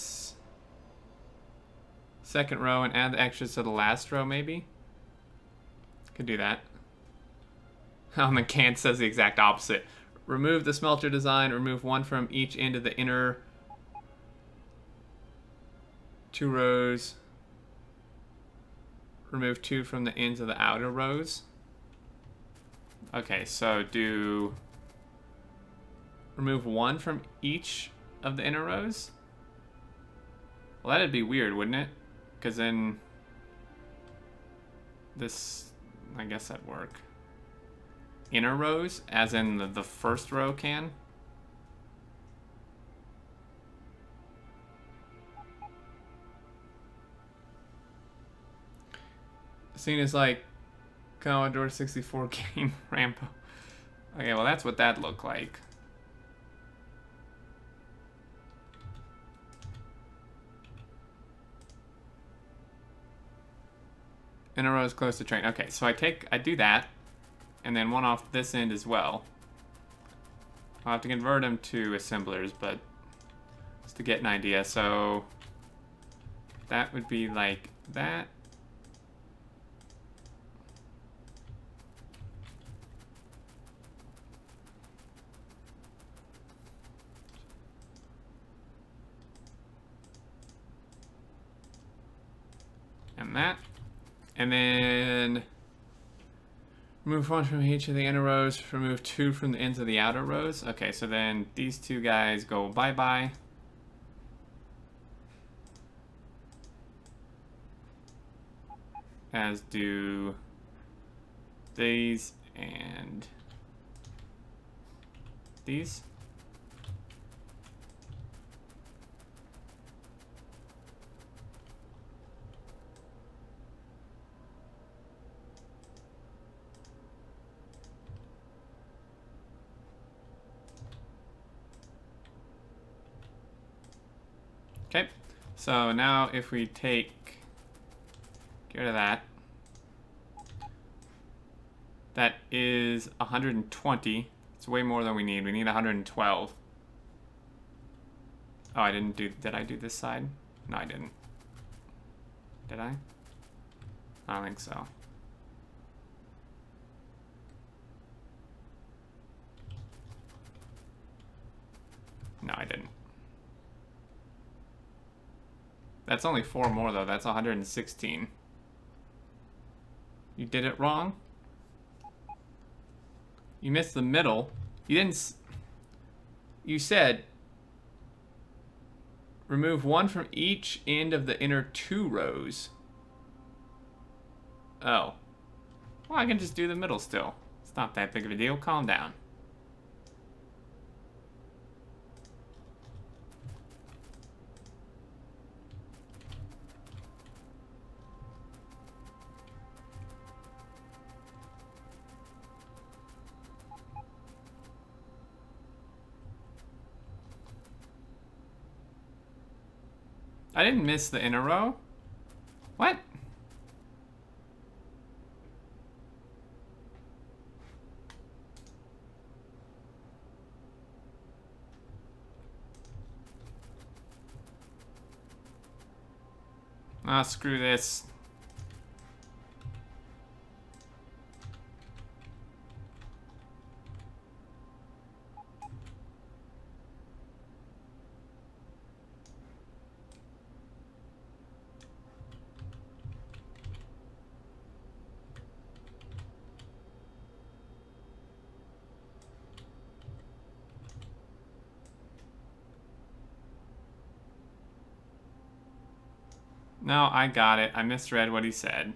second row and add the extras to the last row, maybe? Could do that. The can says the exact opposite. Remove the smelter design, remove 1 from each end of the inner 2 rows. Remove 2 from the ends of the outer rows. Okay, so do... Remove 1 from each of the inner rows? Well, that'd be weird, wouldn't it? Because then... This... I guess that'd work. Inner rows, as in the first row can. Seen as like Commodore 64 game Rambo. Okay, well that's what that looked like. Inner rows close to train. Okay, so I do that. And then 1 off this end as well. I'll have to convert them to assemblers, but just to get an idea. So that would be like that. And that. And then remove 1 from each of the inner rows, remove 2 from the ends of the outer rows. Okay, so then these 2 guys go bye-bye. As do these and these. Okay, so now if we get rid of that, that is 120. It's way more than we need. We need 112. Oh, did I do this side? No, I didn't. Did I? I don't think so. No, I didn't. That's only 4 more, though. That's 116. You did it wrong. You missed the middle. You didn't... You said... remove 1 from each end of the inner 2 rows. Oh. Well, I can just do the middle still. It's not that big of a deal. Calm down. I didn't miss the inner row. What? Ah, screw this. No, I got it. I misread what he said.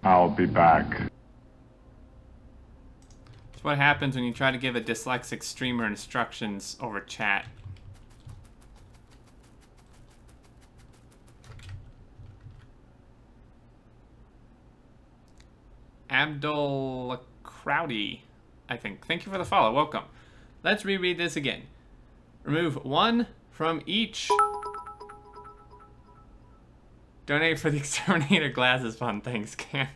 I'll be back. It's what happens when you try to give a dyslexic streamer instructions over chat. Abdul Crowdy, I think. Thank you for the follow. Welcome. Let's reread this again. Remove 1 from each... Donate for the Exterminator Glasses Fund. Thanks, Cam.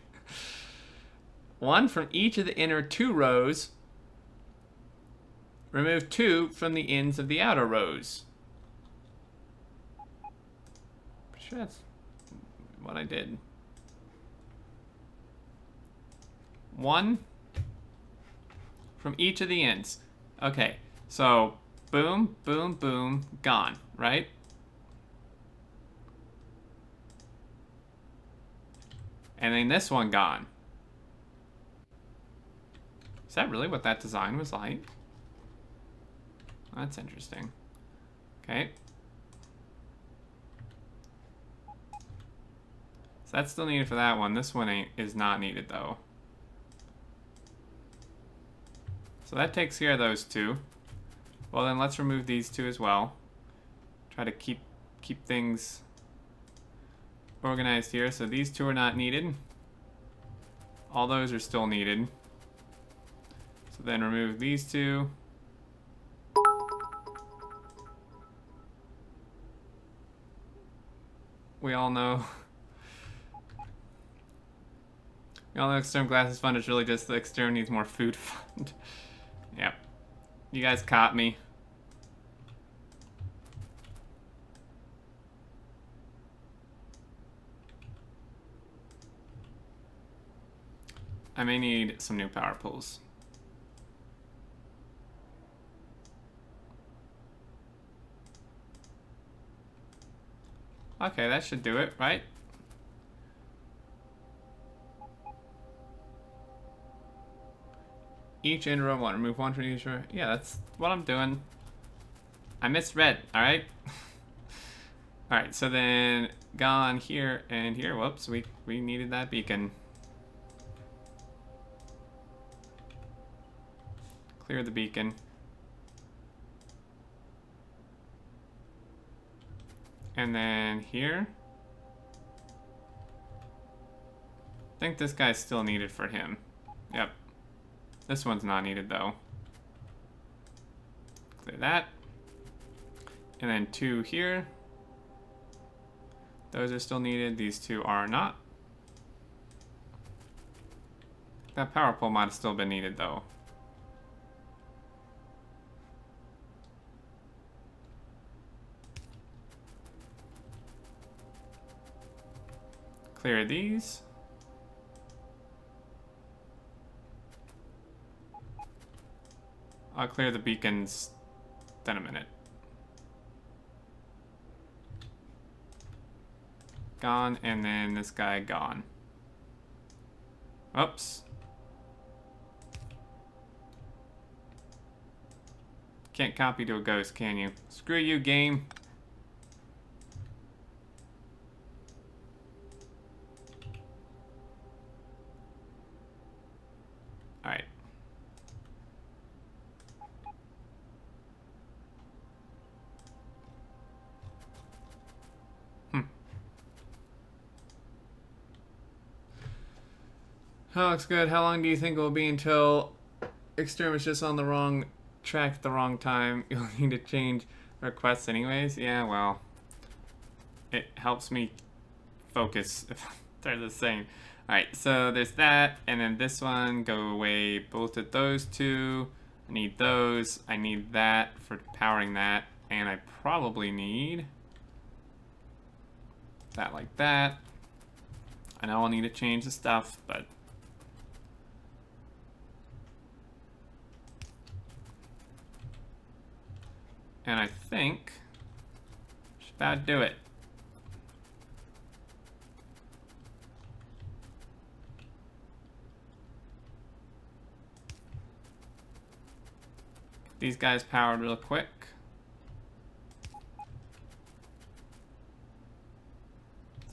1 from each of the inner 2 rows. Remove 2 from the ends of the outer rows. Pretty sure that's what I did. 1 from each of the ends. Okay, so boom, boom, boom, gone, right? And then this one gone. Is that really what that design was like? That's interesting. Okay. So that's still needed for that one. This one is not needed though. So that takes care of those 2. Well then let's remove these 2 as well. Try to keep things organized here. So these 2 are not needed. All those are still needed. So then remove these 2. We all know Extern Glasses Fund is really just the Extern needs more food fund. Yep. You guys caught me. I may need some new power pools. Okay, that should do it, right? Each in row 1. Remove 1 from each row. Yeah, that's what I'm doing. I misread, alright? Alright, so then gone here and here. Whoops, we needed that beacon. Clear the beacon. And then here. I think this guy's still needed for him. Yep. This one's not needed though. Clear that. And then 2 here. Those are still needed. These 2 are not. That power pole might have still been needed though. Clear these. I'll clear the beacons Then a minute. Gone, and then this guy gone. Oops. Can't copy to a ghost, can you? Screw you, game. Alright. That looks good. How long do you think it will be until Extreme is just on the wrong track at the wrong time? You'll need to change requests anyways? Yeah, well, it helps me focus if they're the same. Alright, so there's that, and then this one, go away both of those two. I need those. I need that for powering that, and I probably need that like that. I know I'll need to change the stuff, but and I think should about do it. Get these guys powered real quick.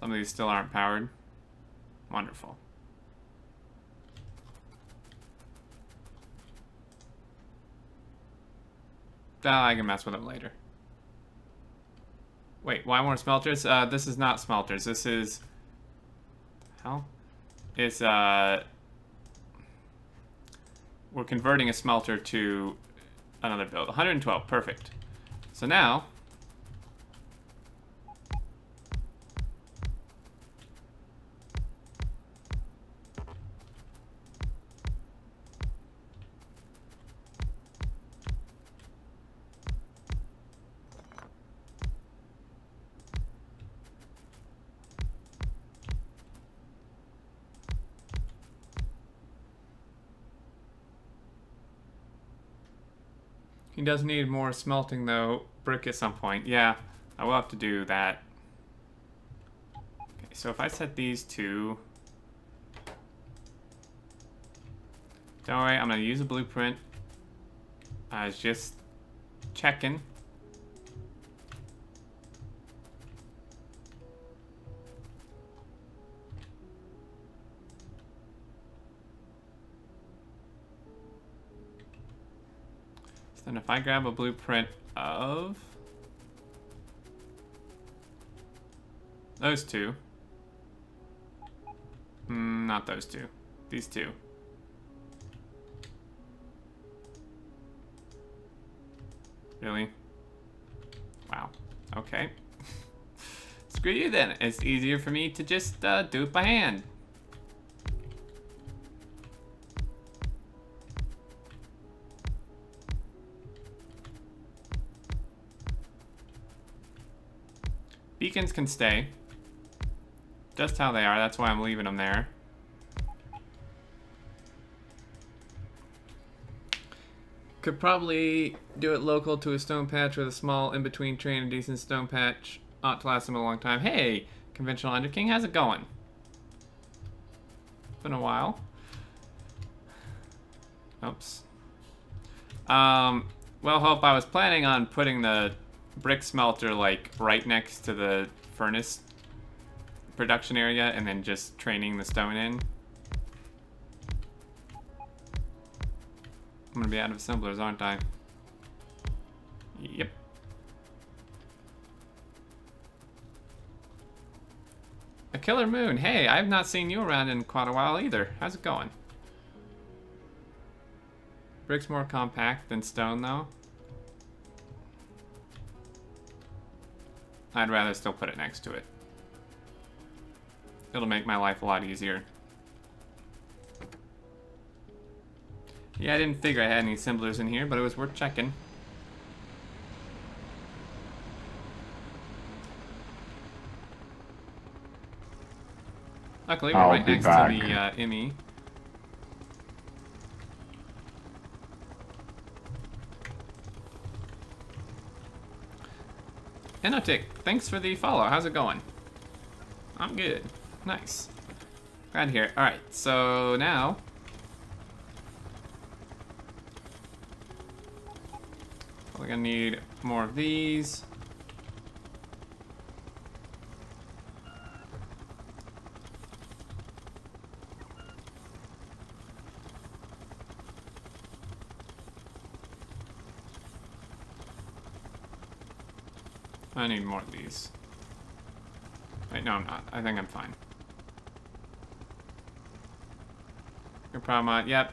Some of these still aren't powered. Wonderful. I can mess with them later. Wait, why more smelters? This is not smelters. This is... Hell? It's, we're converting a smelter to another build. 112, perfect. So now... He does need more smelting, though, brick at some point. Yeah, I will have to do that. Okay, so if I set these two... Don't worry, I'm going to use a blueprint. I was just checking. Then if I grab a blueprint of those two, not those two, these two. Really? Wow. Okay. Screw you then. It's easier for me to just do it by hand. Beacons can stay. Just how they are, that's why I'm leaving them there. Could probably do it local to a stone patch with a small in-between train and decent stone patch. Ought to last them a long time. Hey, Conventional Ender King, how's it going? Been a while. Oops. Well, Hope, I was planning on putting the brick smelter like right next to the furnace production area and then just training the stone in. I'm gonna be out of assemblers, aren't I? Yep. A Killer Moon. Hey, I've not seen you around in quite a while either. How's it going? Brick's more compact than stone though. I'd rather still put it next to it. It'll make my life a lot easier. Yeah, I didn't figure I had any assemblers in here, but it was worth checking. Luckily, we're right next to the IMI. Enotic, thanks for the follow. How's it going? I'm good. Nice. Glad to hear it. Alright, so now... we're gonna need more of these. I need more of these. Wait, no, I'm not. I think I'm fine. Your problem on, yep.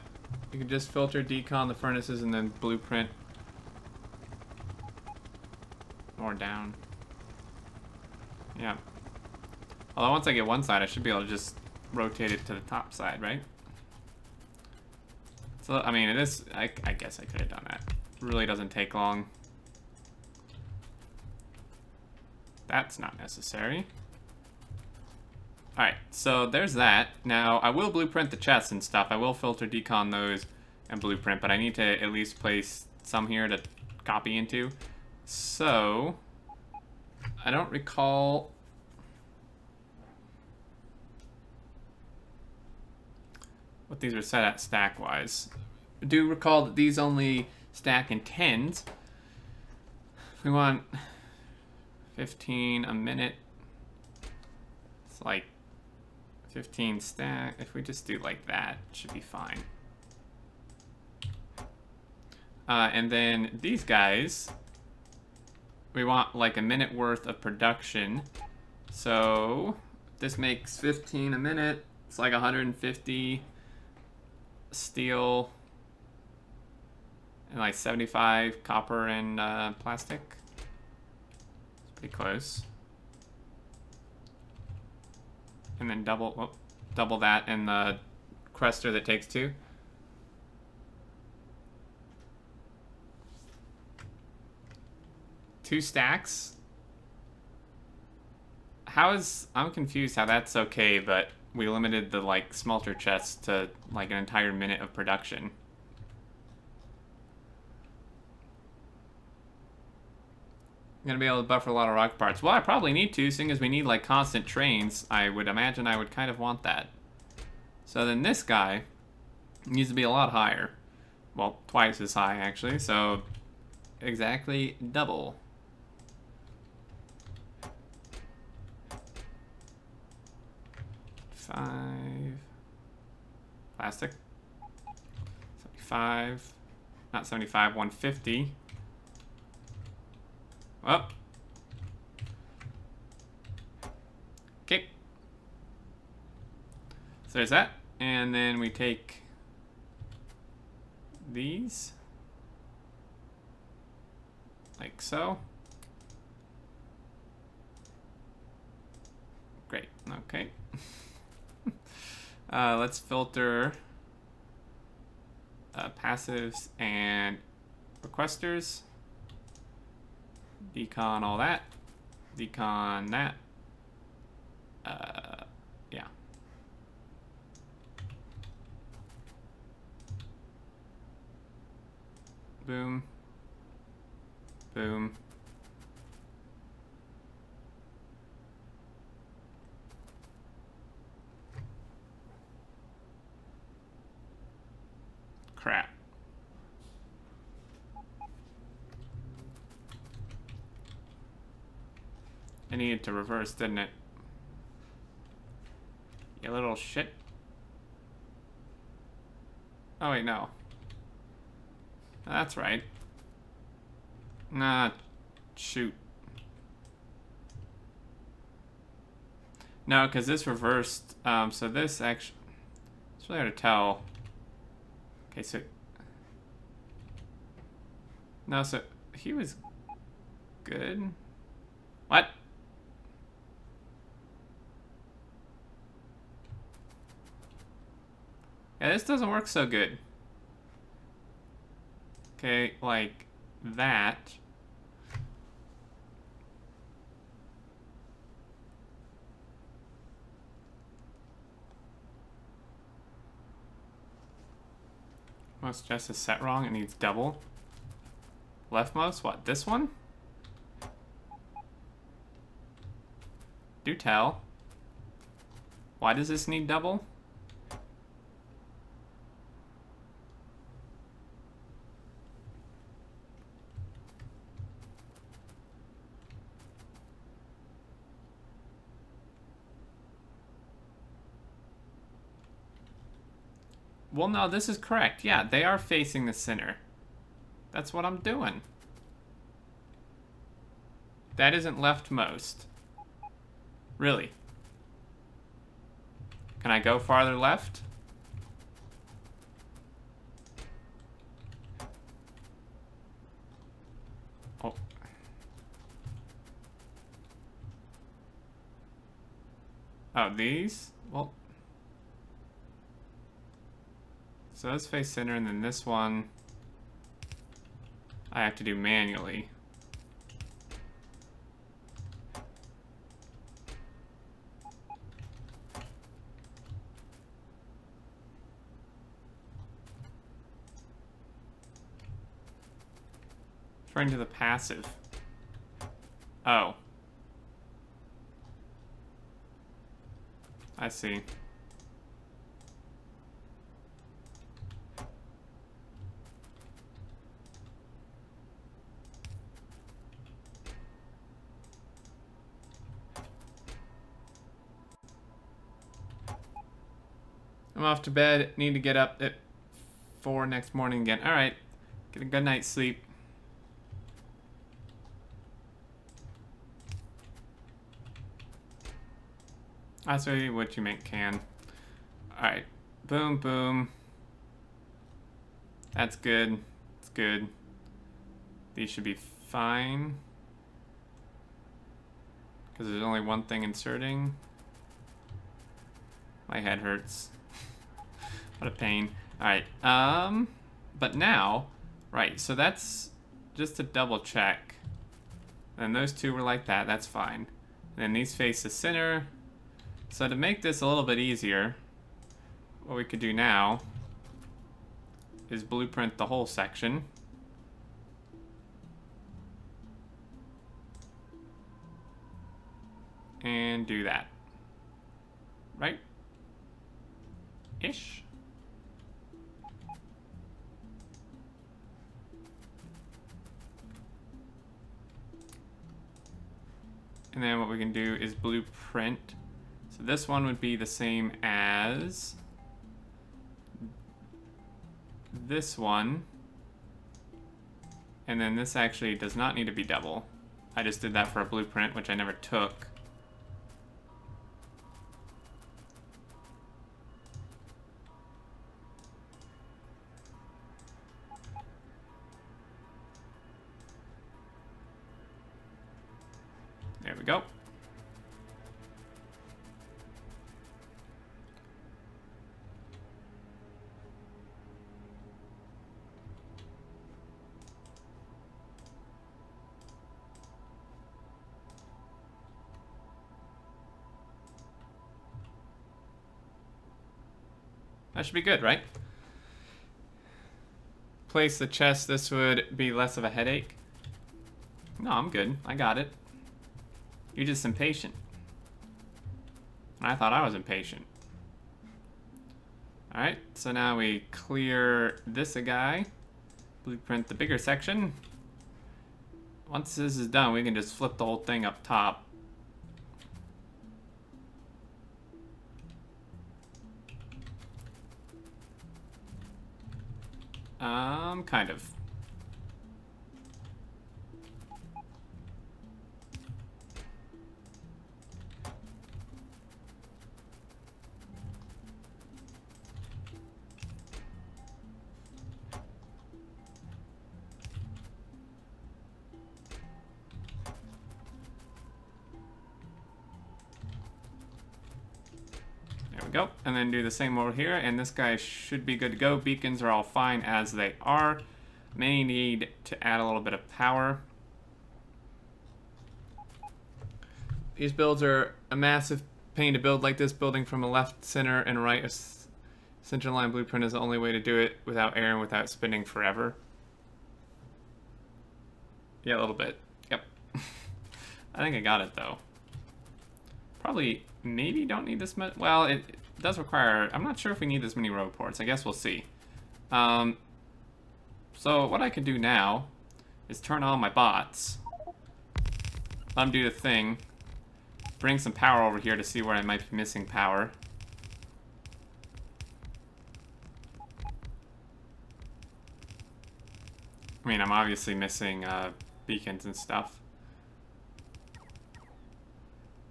You can just filter, decon the furnaces, and then blueprint. More down. Yeah. Although once I get one side, I should be able to just rotate it to the top side, right? So, I mean, it is... I guess I could have done that. It really doesn't take long. That's not necessary. Alright, so there's that. Now, I will blueprint the chests and stuff. I will filter, decon those, and blueprint, but I need to at least place some here to copy into. So, I don't recall... what these are set at stack-wise. I do recall that these only stack in 10s. If we want 15 a minute, it's like 15 stack. If we just do like that, it should be fine. And then these guys, we want like a minute worth of production. So this makes 15 a minute. It's like 150 steel and like 75 copper and plastic. It's pretty close. And then double that in the Crester that takes 2. Two stacks? I'm confused how that's okay, but we limited the like smelter chests to like an entire minute of production. I'm gonna be able to buffer a lot of rock parts. Well, I probably need to, seeing as we need like constant trains. I would imagine I would kind of want that. So then this guy needs to be a lot higher. Well, twice as high actually, so exactly double. Plastic. 75. Not 75, 150. Oh. Okay. So there's that. And then we take these. Like so. Great. Okay. Let's filter passives and requesters. Decon all that. Decon that. Yeah. Boom. Boom. Crap. I needed to reverse, didn't it? You little shit. Oh wait, no. That's right. Nah, shoot. No, because this reversed, so this actually, it's really hard to tell. Okay, so, no, so he was good. What? Yeah, this doesn't work so good. Okay, like that. Most just is set wrong. It needs double. Leftmost? What? This one? Do tell. Why does this need double? Well, no, this is correct. Yeah, they are facing the center. That's what I'm doing. That isn't leftmost. Really? Can I go farther left? Oh. Oh, these? Well. So those face center, and then this one I have to do manually. Referring to the passive. Oh. I see. I'm off to bed. Need to get up at 4 next morning again. Alright. Get a good night's sleep. That's really what you meant, can. Alright. Boom, boom. That's good. It's good. These should be fine. Because there's only one thing inserting. My head hurts. What a pain. Alright, but now, right, so that's just to double check. And those two were like that, that's fine. And then these face the center. So to make this a little bit easier, what we could do now is blueprint the whole section. And do that. Right? Ish. And then what we can do is blueprint. So this one would be the same as this one. And then this actually does not need to be double. I just did that for a blueprint, which I never took. There we go. That should be good, right? Place the chest. This would be less of a headache. No, I'm good. I got it. You're just impatient. I thought I was impatient. Alright, so now we clear this guy. Blueprint the bigger section. Once this is done, we can just flip the whole thing up top. Kind of. There we go. And then do the same over here, and this guy should be good to go. Beacons are all fine as they are. May need to add a little bit of power. These builds are a massive pain to build like this. Building from a left, center, and right center line blueprint is the only way to do it without error and without spinning forever. Yeah, a little bit. Yep. I think I got it though. Probably, maybe don't need this much. Well, it does require, I'm not sure if we need this many roboports. I guess we'll see. So what I could do now is turn on my bots. Let them do the thing. Bring some power over here to see where I might be missing power. I mean, I'm obviously missing beacons and stuff.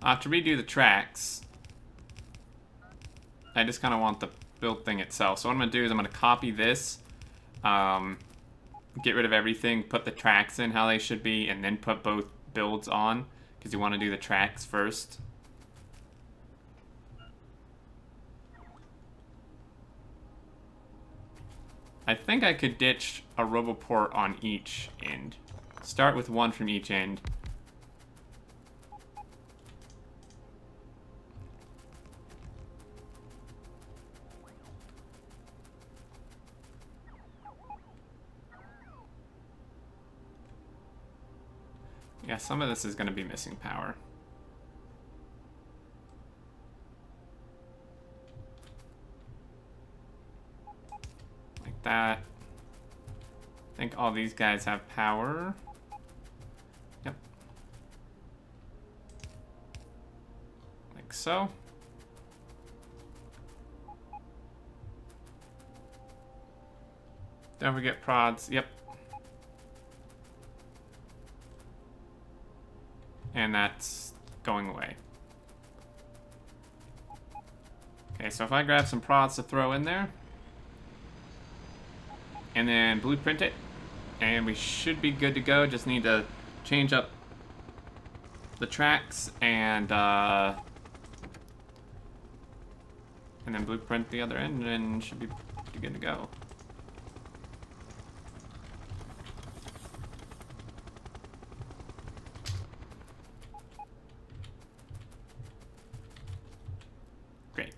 I'll have to redo the tracks. I just kind of want the build thing itself. So what I'm going to do is I'm going to copy this, get rid of everything, put the tracks in how they should be, and then put both builds on, because you want to do the tracks first. I think I could ditch a roboport on each end. Start with one from each end. Yeah, some of this is going to be missing power. Like that. I think all these guys have power. Yep. Like so. Don't forget prods. Yep. And that's going away. Okay, so if I grab some prods to throw in there, and then blueprint it, and we should be good to go. Just need to change up the tracks and then blueprint the other end, and should be pretty good to go. Great.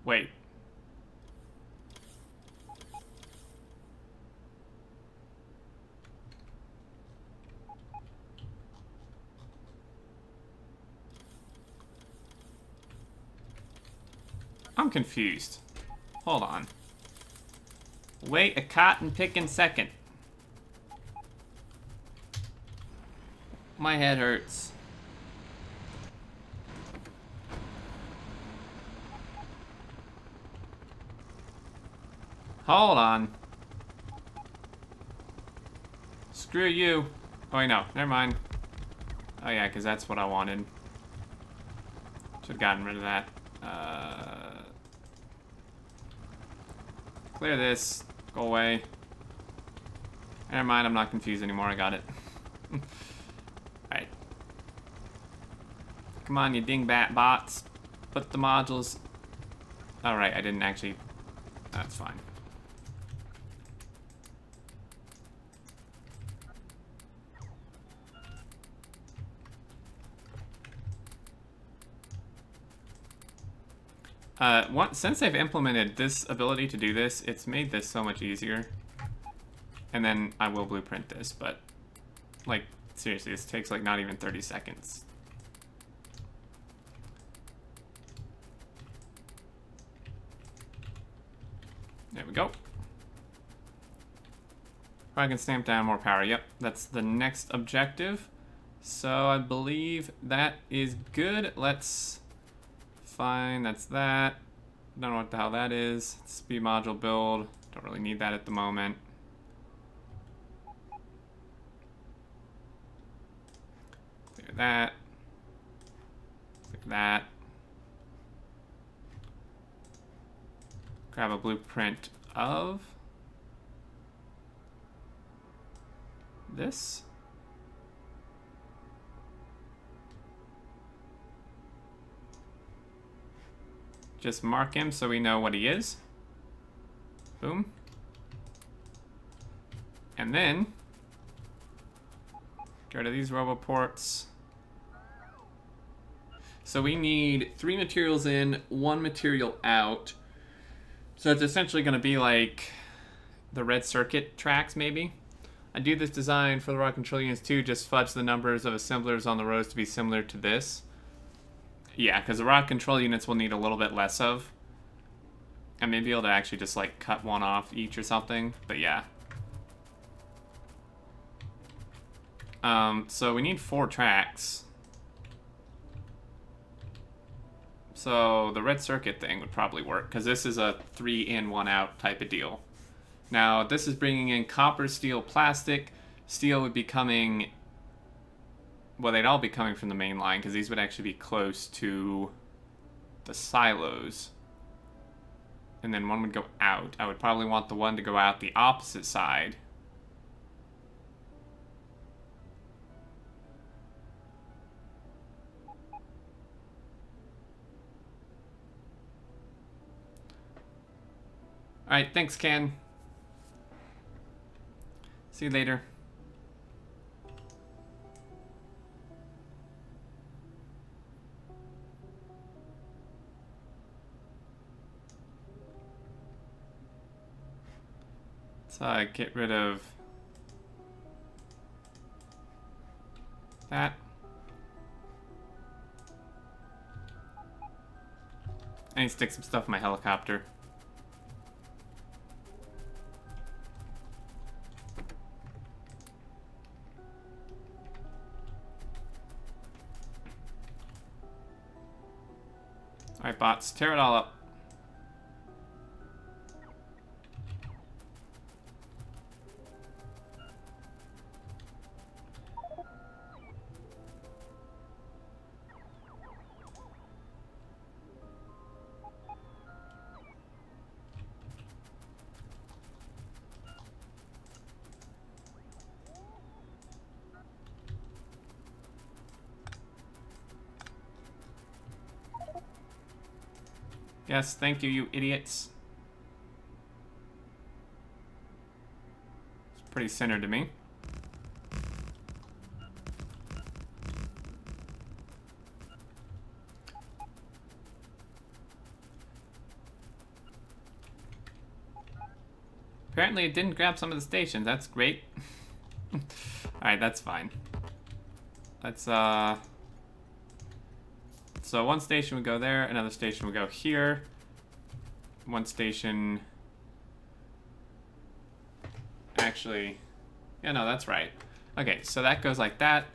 Wait. I'm confused. Hold on. Wait a cotton picking second. My head hurts. Hold on. Screw you. Oh, wait, no. Never mind. Oh, yeah, because that's what I wanted. Should have gotten rid of that. Clear this. Go away. Never mind, I'm not confused anymore. I got it. Alright. Come on, you dingbat bots. Put the modules... Alright, I didn't actually... That's fine. Since they've implemented this ability to do this, it's made this so much easier. And then I will blueprint this, but, like, seriously, this takes, like, not even 30 seconds. There we go. I can stamp down more power. Yep, that's the next objective. So I believe that is good. Let's find, that's that. Don't know what the hell that is. Speed module build. Don't really need that at the moment. Clear that. Clear that. Grab a blueprint of this. Just mark him so we know what he is. Boom. And then get rid of these roboports. So we need 3 materials in, 1 material out. So it's essentially going to be like the red circuit tracks, maybe. I do this design for the rod control units too, just fudge the numbers of assemblers on the rows to be similar to this. Yeah, because the rod control units will need a little bit less of. I may be able to actually just like cut one off each or something, but yeah. So we need 4 tracks. So the red circuit thing would probably work, because this is a 3 in 1 out type of deal. Now this is bringing in copper, steel, plastic. Steel would be coming, well, they'd all be coming from the main line, because these would actually be close to the silos. And then one would go out. I would probably want the one to go out the opposite side. Alright, thanks, Ken. See you later. Let's get rid of that. I need to stick some stuff in my helicopter. Alright, bots, tear it all up. Yes, thank you, you idiots. It's pretty centered to me. Apparently it didn't grab some of the stations. That's great. Alright, that's fine. Let's, so one station would go there, another station would go here. One station... Actually... Yeah, no, that's right. Okay, so that goes like that.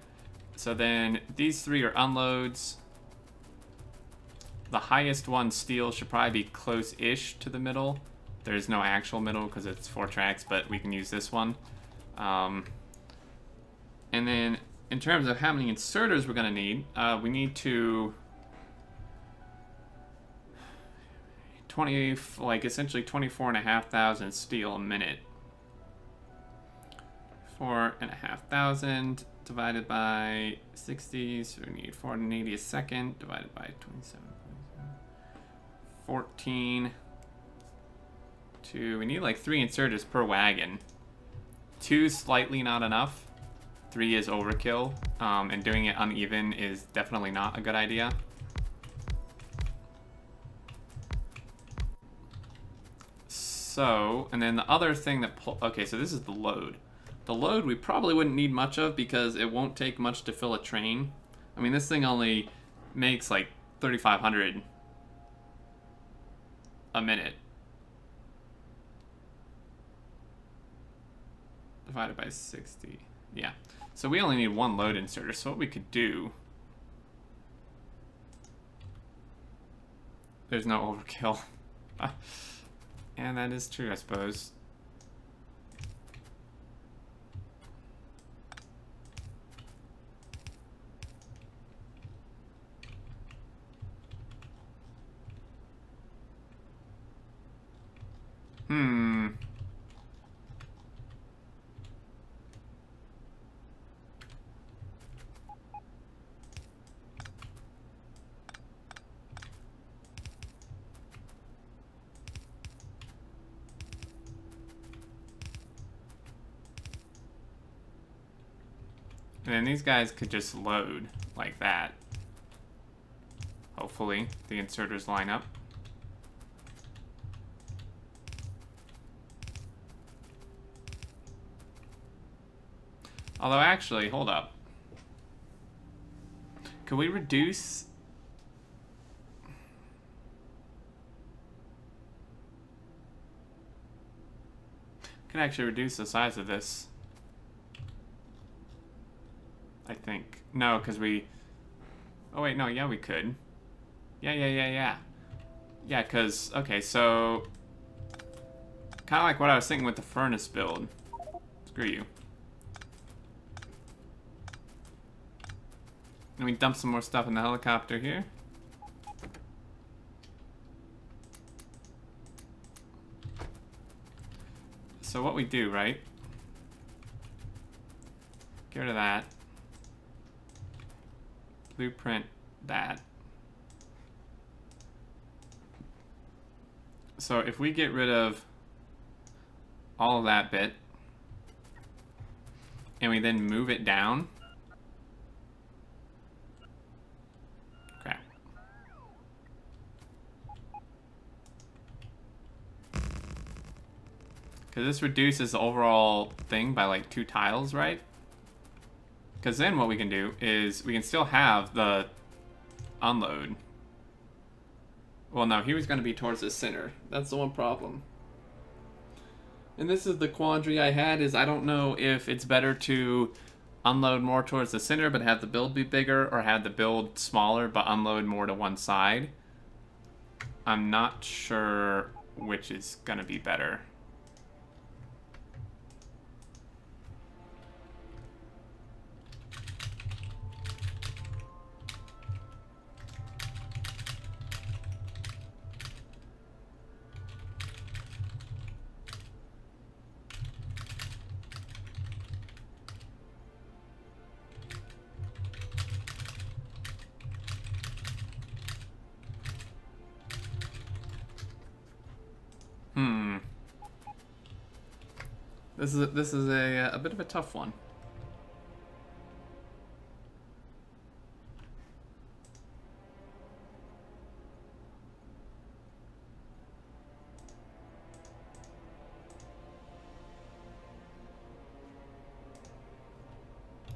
So then these 3 are unloads. The highest one, steel, should probably be close-ish to the middle. There's no actual middle because it's 4 tracks, but we can use this one. And then in terms of how many inserters we're going to need, we need to... essentially 24,500 steel a minute. 4,500 divided by 60, so we need 480 a second divided by 27.7. 14. We need like 3 inserters per wagon. 2 slightly not enough. 3 is overkill, and doing it uneven is definitely not a good idea. So, and then the other thing that okay, so this is the load. The load we probably wouldn't need much of because it won't take much to fill a train. I mean, this thing only makes like 3,500 a minute. Divided by 60. Yeah. So we only need 1 load inserter. So what we could do... There's no overkill. And that is true, I suppose. And then these guys could just load like that. Hopefully the inserters line up. Although, actually, hold up. Could we reduce... Can actually reduce the size of this. I think. No, because we... Oh, wait, no, yeah, we could. Yeah. Yeah, because... Okay, so... Kind of like what I was thinking with the furnace build. Screw you. Let me dump some more stuff in the helicopter here. So what we do, right? Get rid of that. Blueprint that. So if we get rid of all of that bit, and we then move it down. Crap. Because this reduces the overall thing by like 2 tiles, right? Because then what we can do is we can still have the unload. Well, no, he was going to be towards the center. That's the one problem. And this is the quandary I had, is I don't know if it's better to unload more towards the center but have the build be bigger, or have the build smaller but unload more to one side. I'm not sure which is going to be better. This is a bit of a tough one.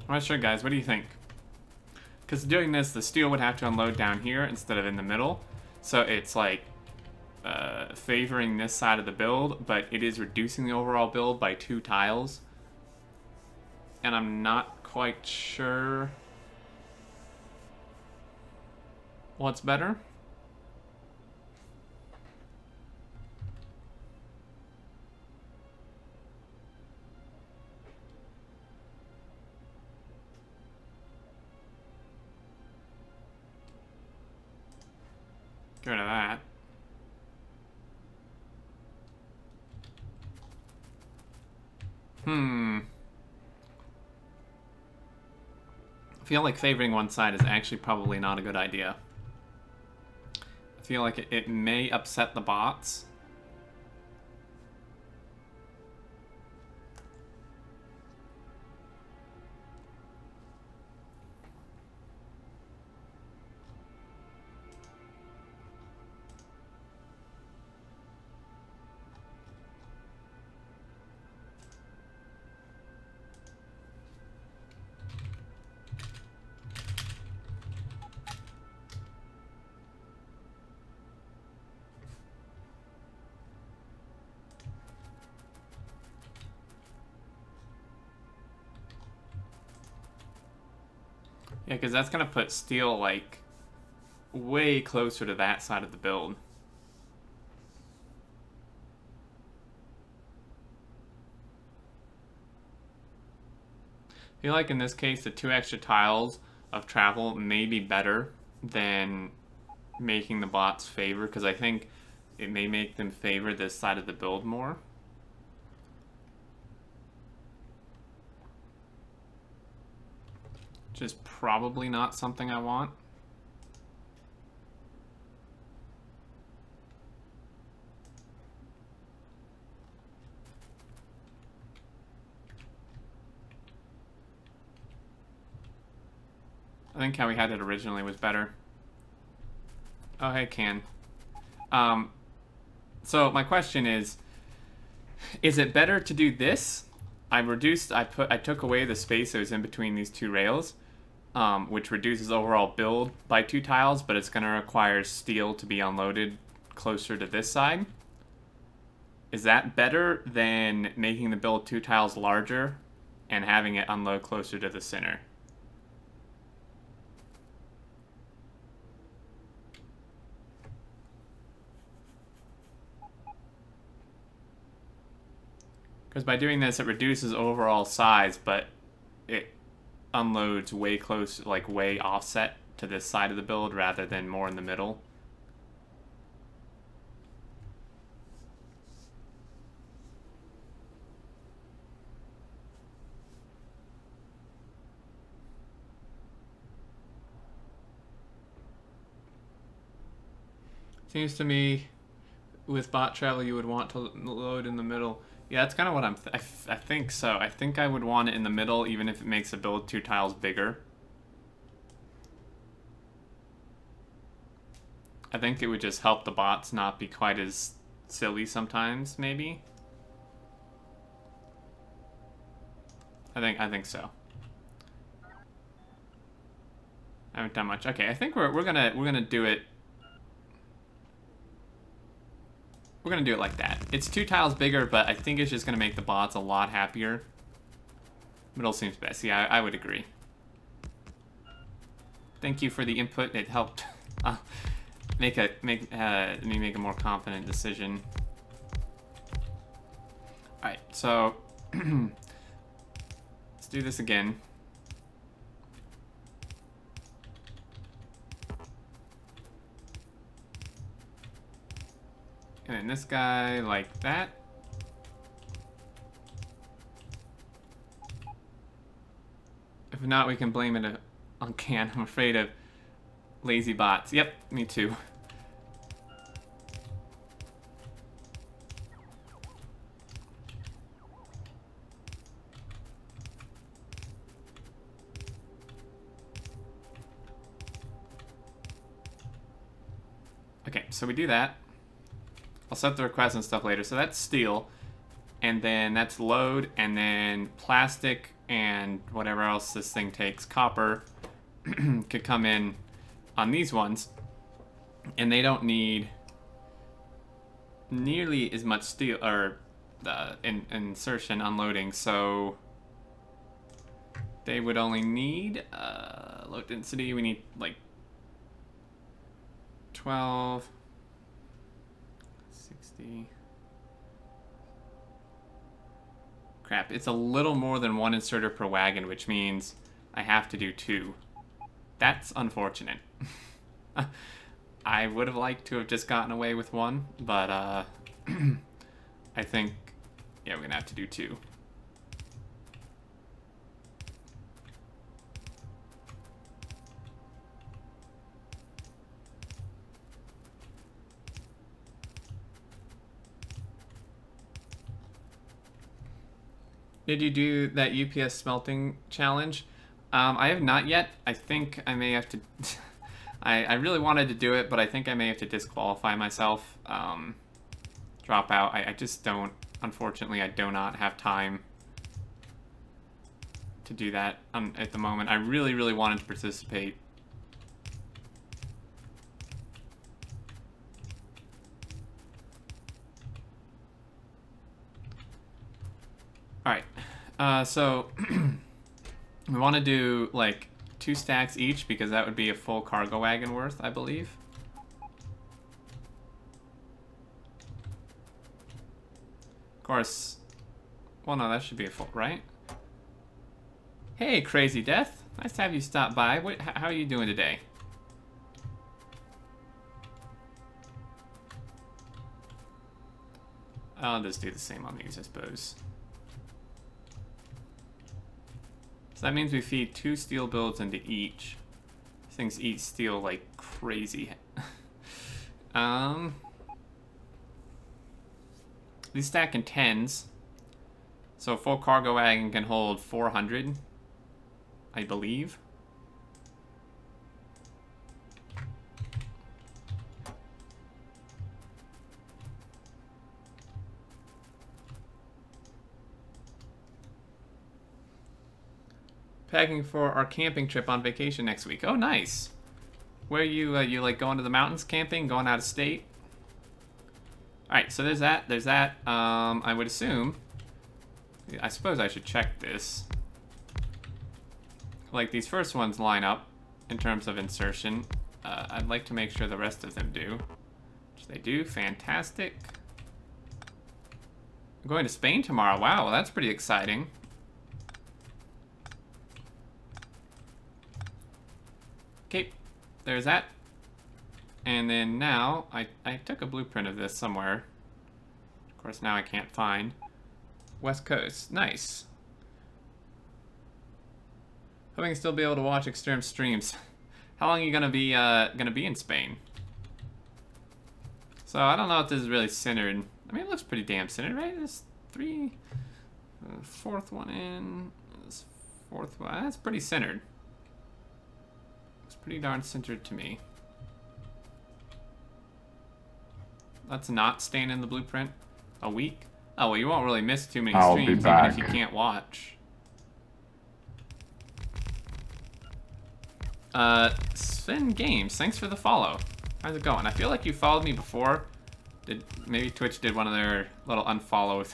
I'm not sure, guys. What do you think? Because doing this, the steel would have to unload down here instead of in the middle. So it's like favoring this side of the build, but it is reducing the overall build by 2 tiles. And I'm not quite sure what's better. Get rid of that. I feel like favoring one side is actually probably not a good idea. I feel like it may upset the bots. Yeah, because that's going to put steel, like, way closer to that side of the build. I feel like in this case, the 2 extra tiles of travel may be better than making the bots favor, because I think it may make them favor this side of the build more. Which is probably not something I want. I think how we had it originally was better. Oh, hey, Can. So my question is it better to do this I took away the space that was in between these two rails, which reduces overall build by 2 tiles, but it's going to require steel to be unloaded closer to this side. Is that better than making the build 2 tiles larger and having it unload closer to the center? Because by doing this, it reduces overall size, but it unloads way close, like way offset to this side of the build rather than more in the middle. Seems to me with bot travel you would want to load in the middle. Yeah, that's kind of what I think so. I think I would want it in the middle even if it makes the build 2 tiles bigger. I think it would just help the bots not be quite as silly sometimes, maybe. I think so. I haven't done much. Okay, I think we're gonna do it. We're gonna do it like that. It's 2 tiles bigger, but I think it's just gonna make the bots a lot happier. Middle seems best. Yeah, I would agree. Thank you for the input. It helped make me make a more confident decision. All right, so let's do this again. And then this guy like that. If not, we can blame it on Can. I'm afraid of lazy bots. Yep, me too. Okay, so we do that. I'll set the request and stuff later. So that's steel, and then that's load, and then plastic and whatever else this thing takes, copper, could come in on these ones, and they don't need nearly as much steel or insertion unloading, so they would only need low density. We need like 12. 60. Crap, it's a little more than 1 inserter per wagon, which means I have to do 2. That's unfortunate. I would have liked to have just gotten away with 1, but I think, yeah, we're gonna have to do 2. Did you do that UPS smelting challenge? I have not yet. I think I may have to... I really wanted to do it, but I think I may have to disqualify myself. Drop out. I just don't... Unfortunately, I do not have time to do that at the moment. I really, really wanted to participate. Alright, so we want to do like 2 stacks each because that would be a full cargo wagon worth, I believe. Of course, well no, that should be a full, right? Hey, Crazy Death, nice to have you stop by. How are you doing today? I'll just do the same on these, I suppose. So that means we feed 2 steel builds into each. These things eat steel like crazy. These stack in 10s. So a full cargo wagon can hold 400, I believe. Packing for our camping trip on vacation next week. Oh, nice. Where you like going to the mountains camping, going out of state? All right, so there's that. There's that. I would assume. I suppose I should check this. Like these first ones line up in terms of insertion. I'd like to make sure the rest of them do. Which they do. Fantastic. I'm going to Spain tomorrow. Wow, well, that's pretty exciting. Okay, there's that. And then now, I took a blueprint of this somewhere. Of course, now I can't find. West Coast, nice. Hoping to still be able to watch extreme streams. How long are you gonna be in Spain? So I don't know if this is really centered. I mean, it looks pretty damn centered, right? There's three, fourth one in, this fourth one. That's pretty centered. It's pretty darn centered to me. Let's not stand in the blueprint a week. Oh, well, you won't really miss too many I'll be streams, even back. if you can't watch. Sven Games, thanks for the follow. How's it going? I feel like you followed me before. Maybe Twitch did one of their little unfollow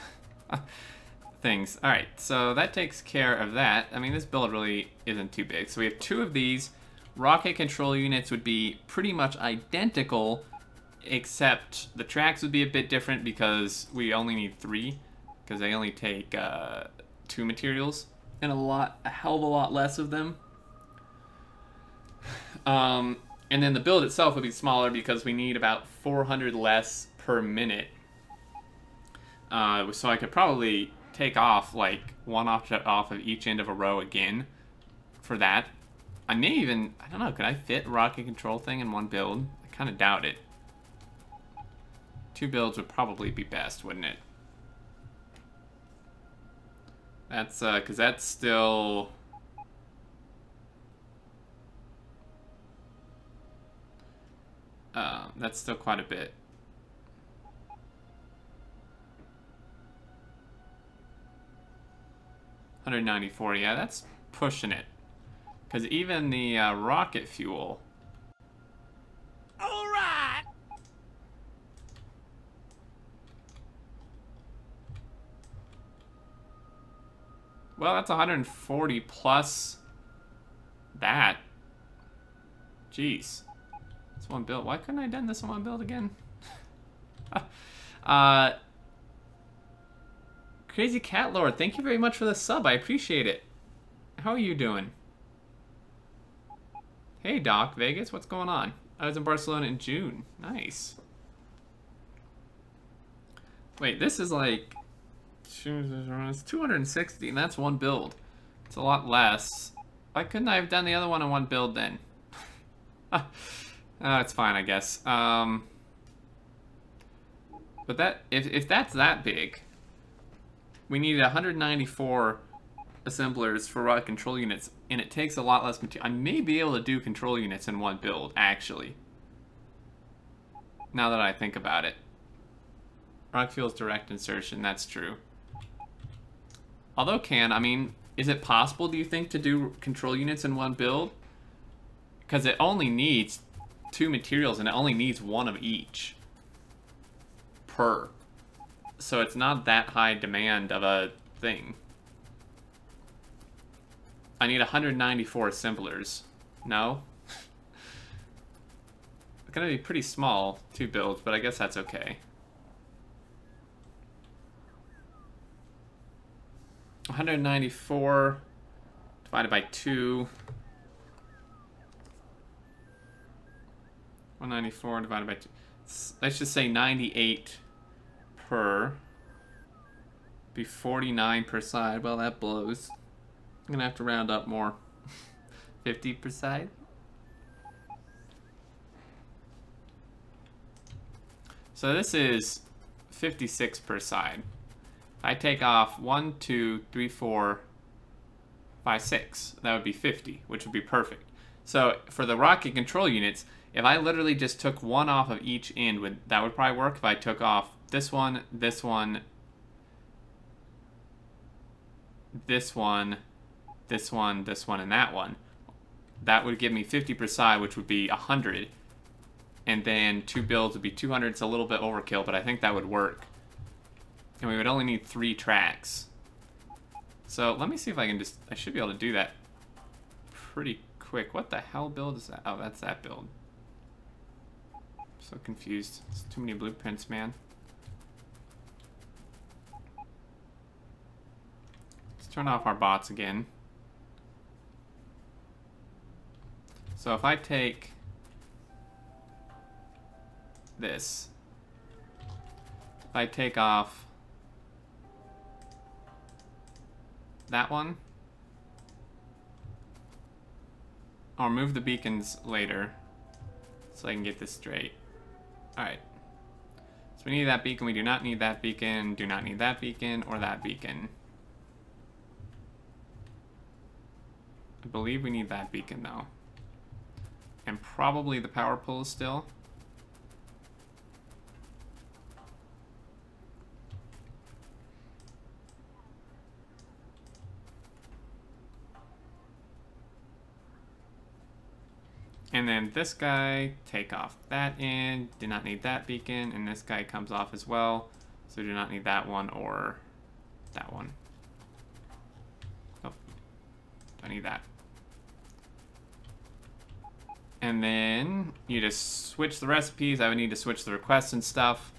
things. All right, so that takes care of that. I mean, this build really isn't too big. So we have 2 of these. Rocket control units would be pretty much identical, except the tracks would be a bit different because we only need 3, because they only take 2 materials and a hell of a lot less of them. And then the build itself would be smaller because we need about 400 less per minute. So I could probably take off like one object off of each end of a row again for that. I may even, I don't know, could I fit a rocket control thing in one build? I kind of doubt it. 2 builds would probably be best, wouldn't it? That's, because that's still... that's still quite a bit. $194, yeah, that's pushing it. Because even the rocket fuel... Alright! Well, that's 140 plus that. Jeez. This one build. Why couldn't I have done this in one build again? Crazy Cat Lord, thank you very much for the sub. I appreciate it. How are you doing? Hey, Doc Vegas, what's going on? I was in Barcelona in June. Nice. Wait, this is like... It's 260, and that's one build. It's a lot less. Why couldn't I have done the other one in one build then? It's fine, I guess. But that if that's that big, we need 194 assemblers for rocket control units, and it takes a lot less material. I may be able to do control units in one build, actually. Now that I think about it. Rocket fuel's direct insertion, that's true. Although I mean, is it possible, do you think, to do control units in one build? Because it only needs 2 materials, and it only needs 1 of each per. So it's not that high demand of a thing. I need 194 assemblers. No? It's gonna be pretty small, 2 builds, but I guess that's okay. 194 divided by 2. 194 divided by 2. Let's just say 98 per. Be 49 per side. Well, that blows. I'm gonna have to round up more. 50 per side. So this is 56 per side. I take off 1, 2, 3, 4, 5, 6. That would be 50, which would be perfect. So for the rocket control units, if I literally just took 1 off of each end, that would probably work. If I took off this one, this one, this one, and that one. That would give me 50 per side, which would be 100. And then 2 builds would be 200. It's a little bit overkill, but I think that would work. And we would only need 3 tracks. So let me see if I can I should be able to do that pretty quick. What the hell build is that? Oh, that's that build. So confused. It's too many blueprints, man. Let's turn off our bots again. So if I take this, if I take off that one, I'll remove the beacons later so I can get this straight. Alright. So we need that beacon, we do not need that beacon, do not need that beacon, or that beacon. I believe we need that beacon though. And probably the power pole still. And then this guy, take off that end, do not need that beacon, and this guy comes off as well, so do not need that one or that one. Oh, don't need that. And then you just switch the recipes. I would need to switch the requests and stuff.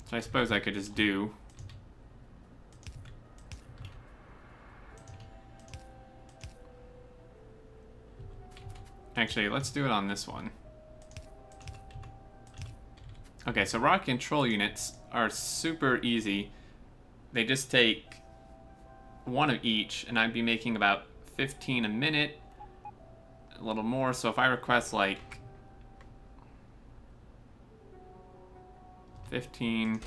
So I suppose I could just do. Actually, let's do it on this one. Okay, so rocket control units are super easy. They just take 1 of each, and I'd be making about 15 a minute, a little more. So if I request like 15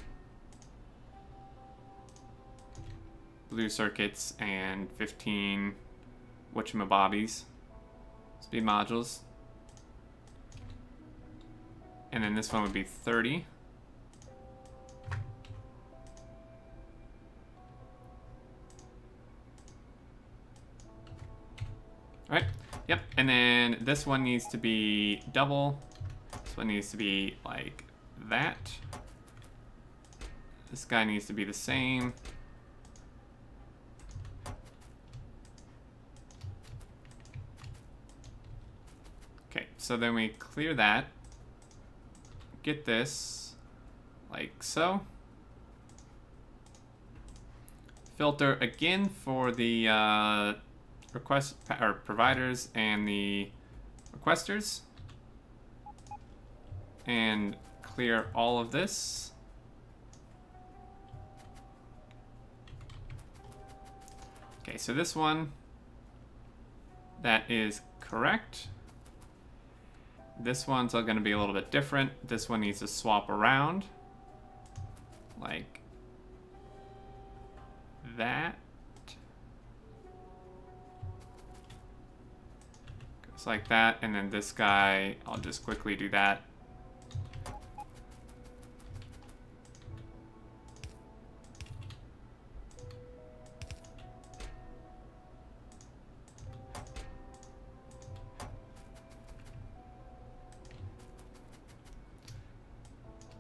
blue circuits and 15 whatchamabobbies, speed modules, and then this one would be 30. Alright, yep, and then this one needs to be double. This one needs to be like that. This guy needs to be the same. Okay, so then we clear that. Get this like so. Filter again for the request or providers and the requesters, and clear all of this. Okay, so this one, that is correct. This one's going to be a little bit different. This one needs to swap around like that. Goes like that, and then this guy, I'll just quickly do that.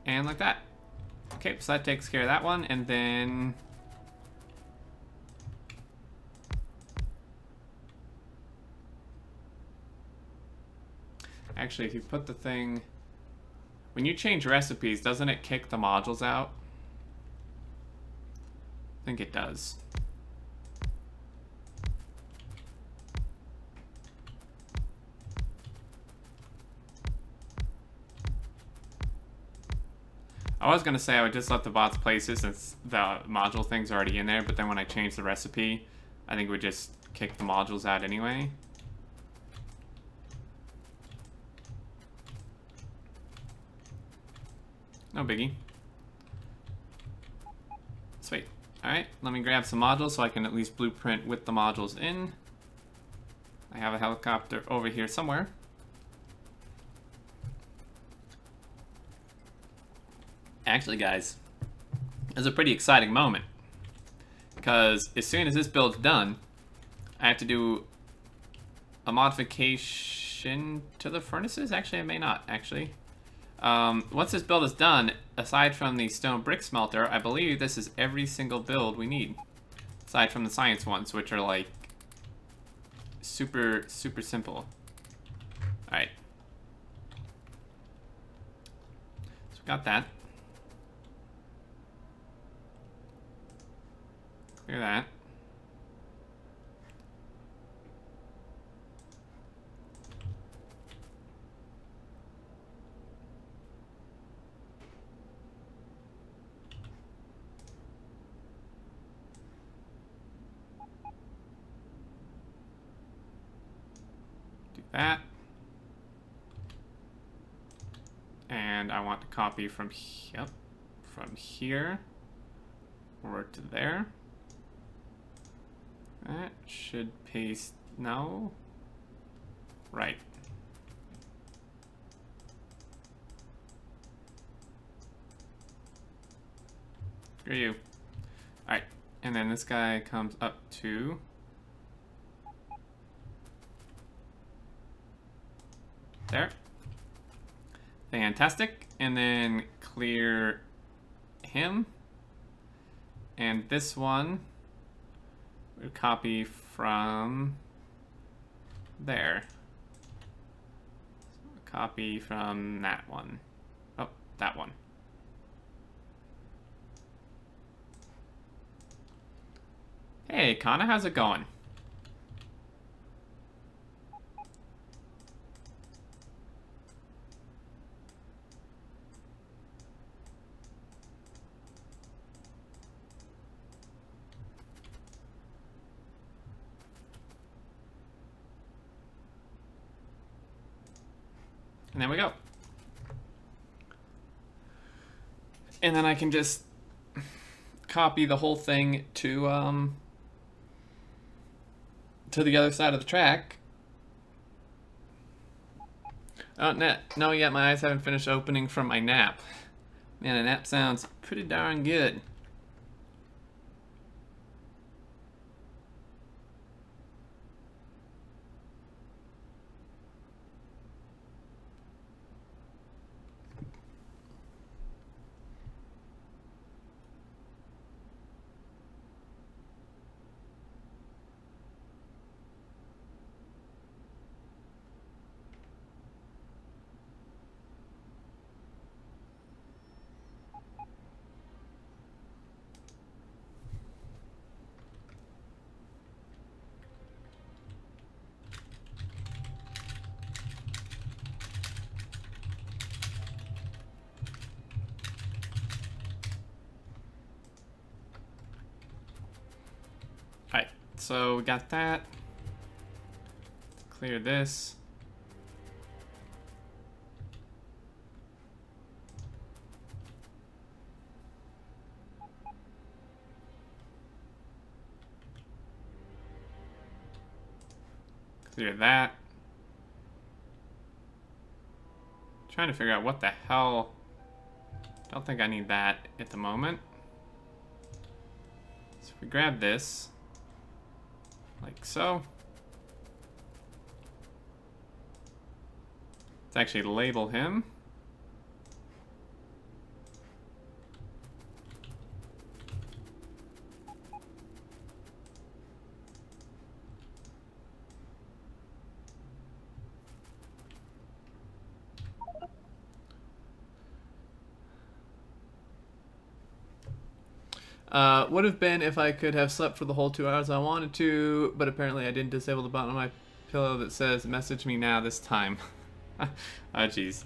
And like that. Okay, so that takes care of that one, and then actually, if you put the thing, when you change recipes, doesn't it kick the modules out? I think it does. I was going to say I would just let the bots place it since the module thing's already in there, but then when I change the recipe, I think it would just kick the modules out anyway. No biggie. Sweet. Alright, let me grab some modules so I can at least blueprint with the modules in. I have a helicopter over here somewhere. Actually, guys, it's a pretty exciting moment. Because as soon as this build's done, I have to do a modification to the furnaces. Actually, I may not, actually. Once this build is done, aside from the stone brick smelter, I believe this is every single build we need. Aside from the science ones, which are like super, super simple. Alright. So we got that. Clear that. Do that. And I want to copy from from here over to there. That should paste, no? Right. Screw you. Alright, and then this guy comes up to there. Fantastic. And then clear him. And this one, we'll copy from there. So copy from that one. Oh, that one. Hey, Kana, how's it going? And there we go. And then I can just copy the whole thing to the other side of the track. Oh, no, yet my eyes haven't finished opening from my nap. Man, a nap sounds pretty darn good. Alright, so we got that. Clear this. Clear that. Trying to figure out what the hell. Don't think I need that at the moment. So if we grab this, like so. Let's actually label him. Would have been if I could have slept for the whole 2 hours I wanted to, but apparently I didn't disable the button on my pillow that says message me now this time. Oh, jeez.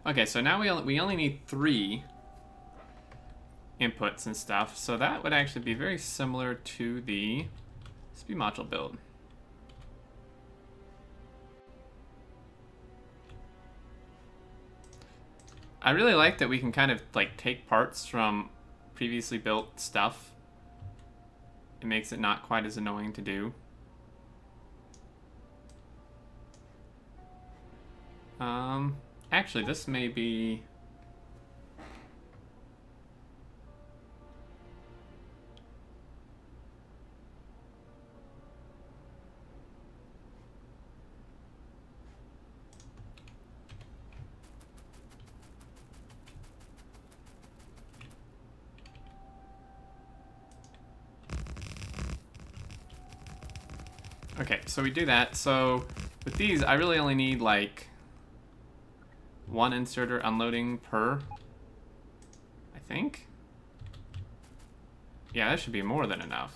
Okay, so now we only need 3 inputs and stuff, so that would actually be very similar to the speed module build. I really like that we can kind of like take parts from previously built stuff. It makes it not quite as annoying to do. Actually, this may be... Okay, so we do that. So with these, I really only need like one inserter unloading per, I think. Yeah, that should be more than enough.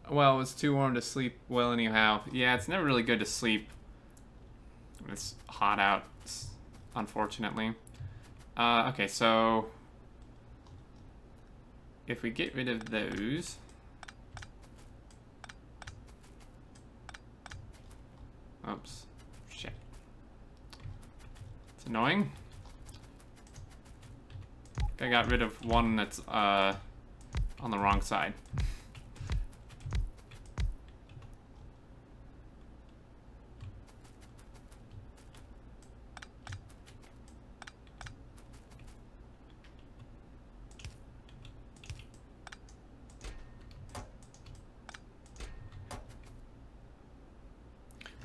Well, it's too warm to sleep well anyhow. Yeah, it's never really good to sleep when it's hot out, unfortunately. Okay, so if we get rid of those... Oops. Shit. It's annoying. I got rid of one that's on the wrong side.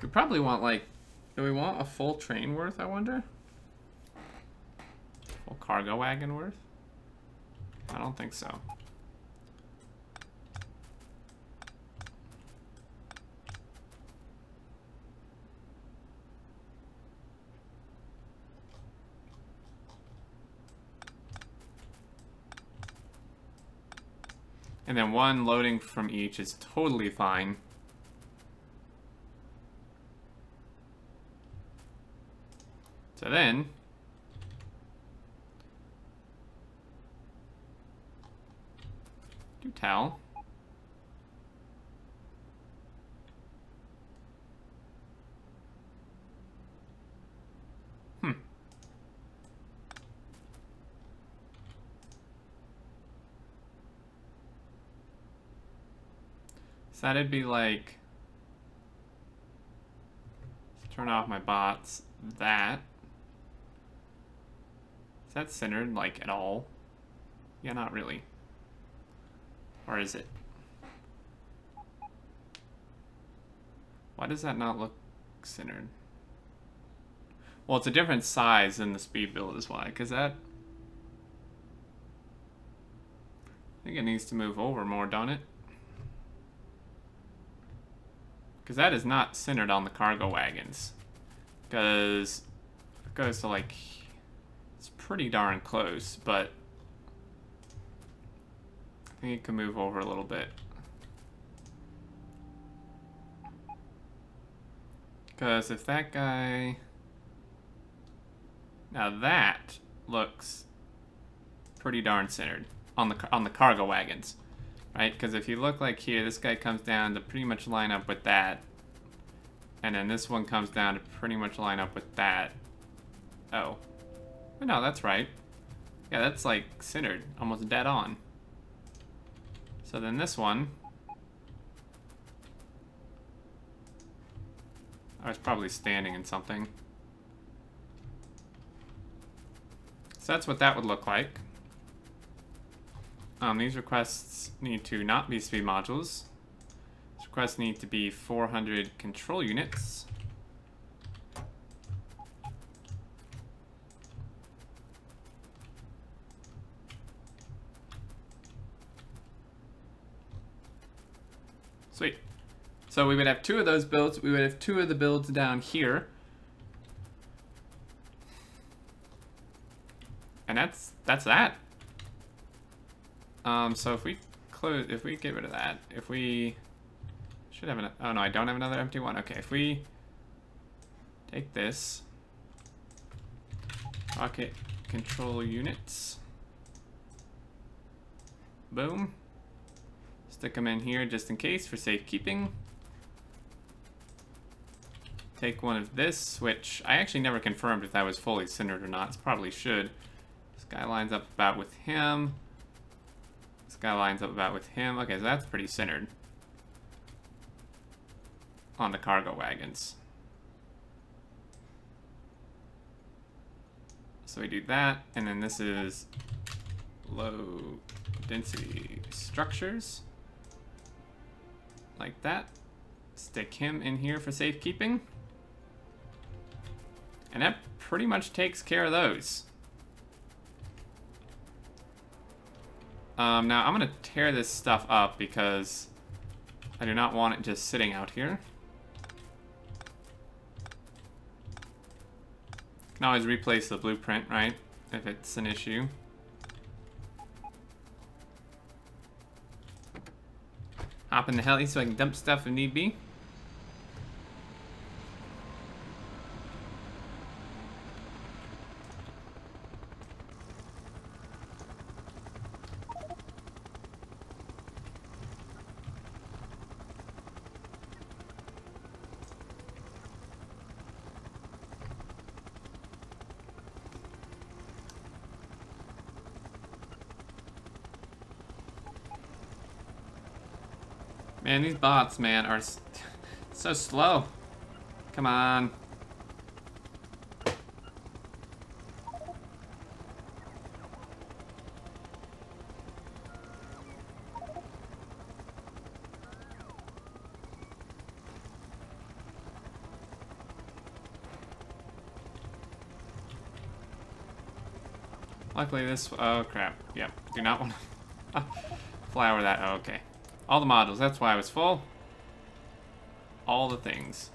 We probably want, like, do we want a full train worth, I wonder? Full cargo wagon worth? I don't think so. And then one loading from each is totally fine. So then, do tell. So that'd be like, let's turn off my bots, that. Is that centered, like, at all? Yeah, not really. Or is it? Why does that not look centered? Well, it's a different size than the speed build is why, because that... I think it needs to move over more, don't it? Because that is not centered on the cargo wagons. Because it goes to, like... It's pretty darn close, but I think it can move over a little bit. Because if that guy... Now that looks pretty darn centered on the cargo wagons, right? Because if you look like here, this guy comes down to pretty much line up with that. And then this one comes down to pretty much line up with that. Oh. No, that's right. Yeah, that's like centered, almost dead on. So then this one, I was probably standing in something. So that's what that would look like. These requests need to not be speed modules. These requests need to be 400 control units. Sweet. So we would have two of those builds. We would have two of the builds down here. And that's that. So if we close, if we get rid of that, if we should have an, oh no, I don't have another empty one. Okay, if we take this, rocket control units, boom. Stick them in here just in case for safekeeping. Take one of this, which I actually never confirmed if that was fully centered or not. It probably should. This guy lines up about with him. This guy lines up about with him. Okay, so that's pretty centered on the cargo wagons. So we do that, and then this is low density structures. Like that. Stick him in here for safekeeping. And that pretty much takes care of those. Now I'm gonna tear this stuff up because I do not want it just sitting out here. Can always replace the blueprint, right? If it's an issue. Hop in the heli so I can dump stuff if need be. Man, these bots, man, are so slow. Come on. Luckily this, oh crap, yep, do not want to flower that, oh, okay. All the modules, that's why I was full. All the things.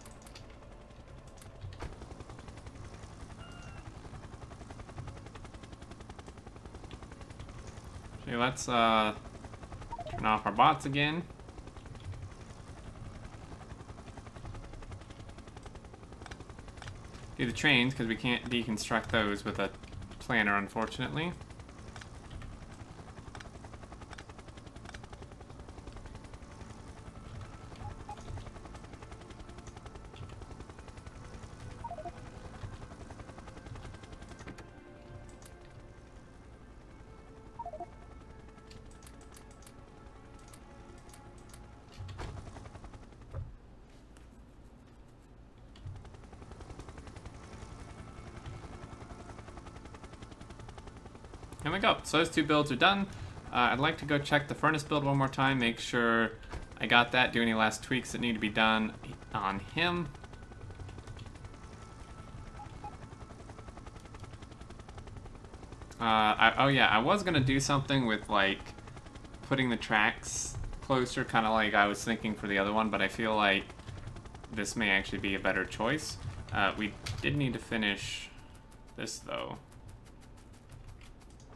Okay, let's turn off our bots again. Do the trains, because we can't deconstruct those with a planner, unfortunately. There we go. So those two builds are done. I'd like to go check the furnace build one more time, make sure I got that, do any last tweaks that need to be done on him. Oh yeah, I was gonna do something with like putting the tracks closer, kind of like I was thinking for the other one, but I feel like this may actually be a better choice. We did need to finish this though.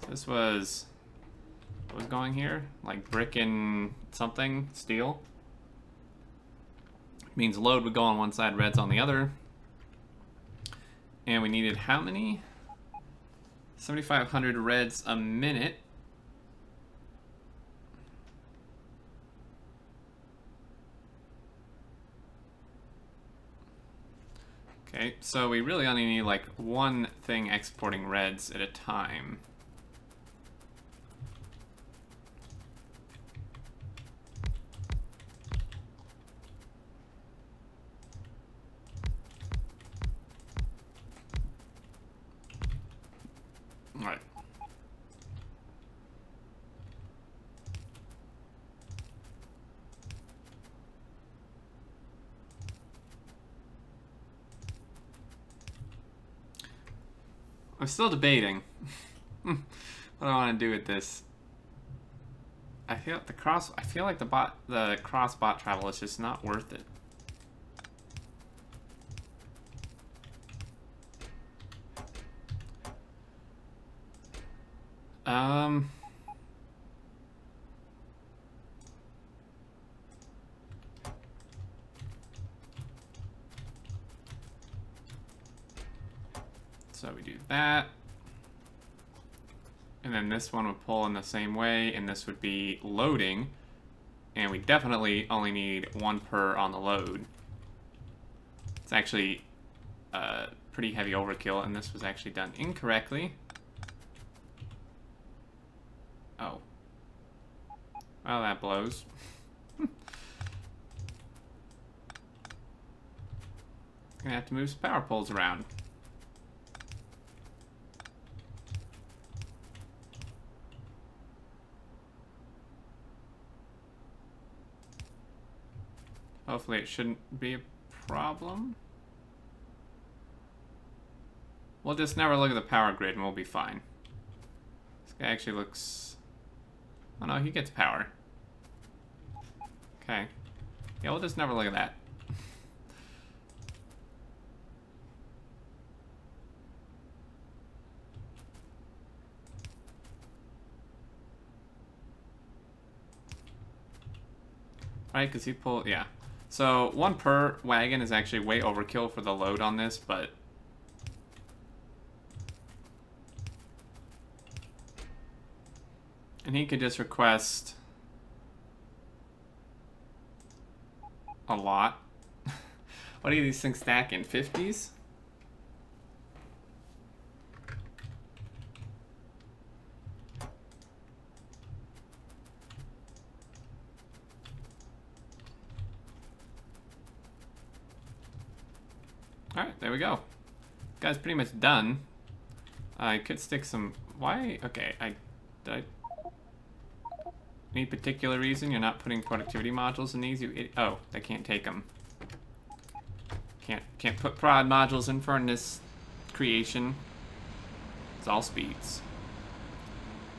This was, what was going here? Like brick and something, steel. Means load would go on one side, reds on the other. And we needed how many? 7,500 reds a minute. Okay, so we really only need like one thing exporting reds at a time. Alright. I'm still debating what I want to do with this. I feel like the cross bot travel is just not worth it. So we do that. And then this one would pull in the same way, and this would be loading. And we definitely only need one per on the load. It's actually pretty heavy overkill, and this was actually done incorrectly. Oh. Well, that blows. Gonna have to move some power poles around. Hopefully it shouldn't be a problem. We'll just never look at the power grid and we'll be fine. This guy actually looks... Oh no, he gets power. Okay. Yeah, we'll just never look at that. Right, because he pulled... Yeah. So, 1 per wagon is actually way overkill for the load on this, but... And he could just request... a lot. What do these things stack in? 50s? Alright, there we go. Guy's pretty much done. I could stick some... Why? Okay, did I... Any particular reason you're not putting productivity modules in these? Oh, they can't take them. Can't put prod modules in furnace creation. It's all speeds.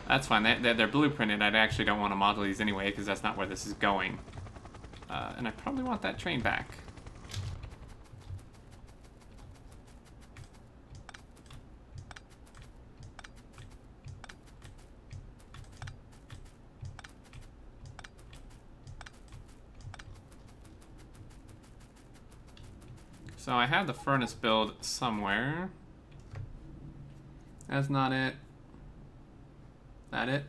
That's fine. They're blueprinted. I actually don't want to model these anyway because that's not where this is going. And I probably want that train back. So I have the furnace build somewhere. That's not it. That it?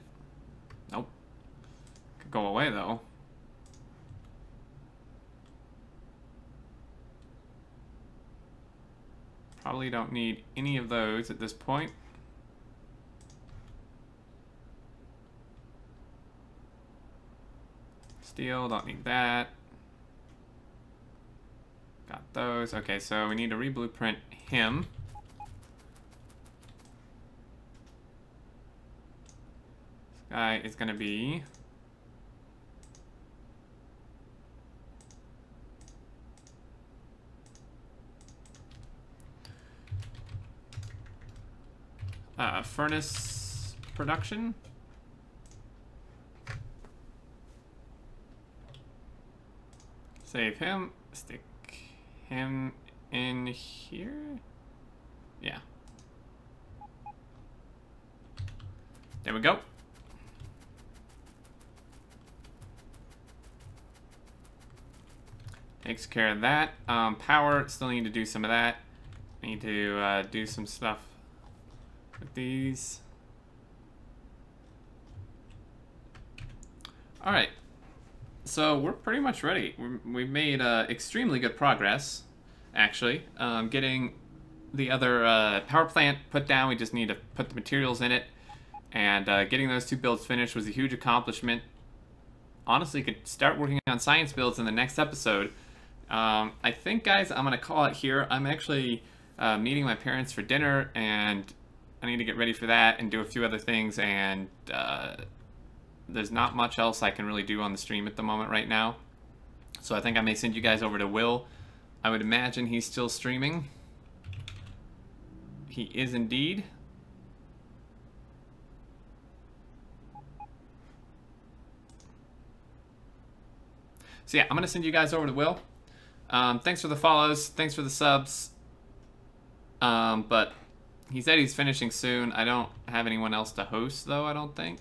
Nope. Could go away though. Probably don't need any of those at this point. Steel, don't need that. Got those. Okay, so we need to re-blueprint him. This guy is going to be... furnace production. Save him. Stick him in here. Yeah. There we go. Takes care of that. Power, still need to do some of that. Need to do some stuff with these. Alright. So we're pretty much ready. We've made extremely good progress, actually. Getting the other power plant put down, we just need to put the materials in it. And getting those 2 builds finished was a huge accomplishment. Honestly, could start working on science builds in the next episode. I think, guys, I'm going to call it here. I'm actually meeting my parents for dinner, and I need to get ready for that and do a few other things, and there's not much else I can really do on the stream at the moment right now. So I think I may send you guys over to Will. I would imagine he's still streaming. He is indeed. So yeah, I'm going to send you guys over to Will. Thanks for the follows. Thanks for the subs. But he said he's finishing soon. I don't have anyone else to host, though, I don't think.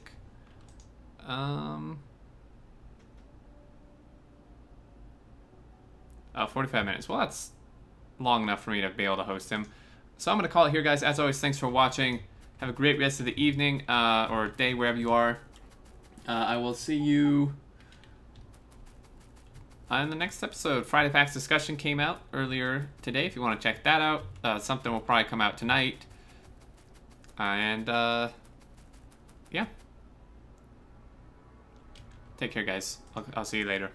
45 minutes. Well, that's long enough for me to be able to host him. So I'm going to call it here, guys. As always, thanks for watching. Have a great rest of the evening or day, wherever you are. I will see you in the next episode. Friday Facts Discussion came out earlier today. If you want to check that out, something will probably come out tonight. And yeah. Take care, guys. I'll see you later.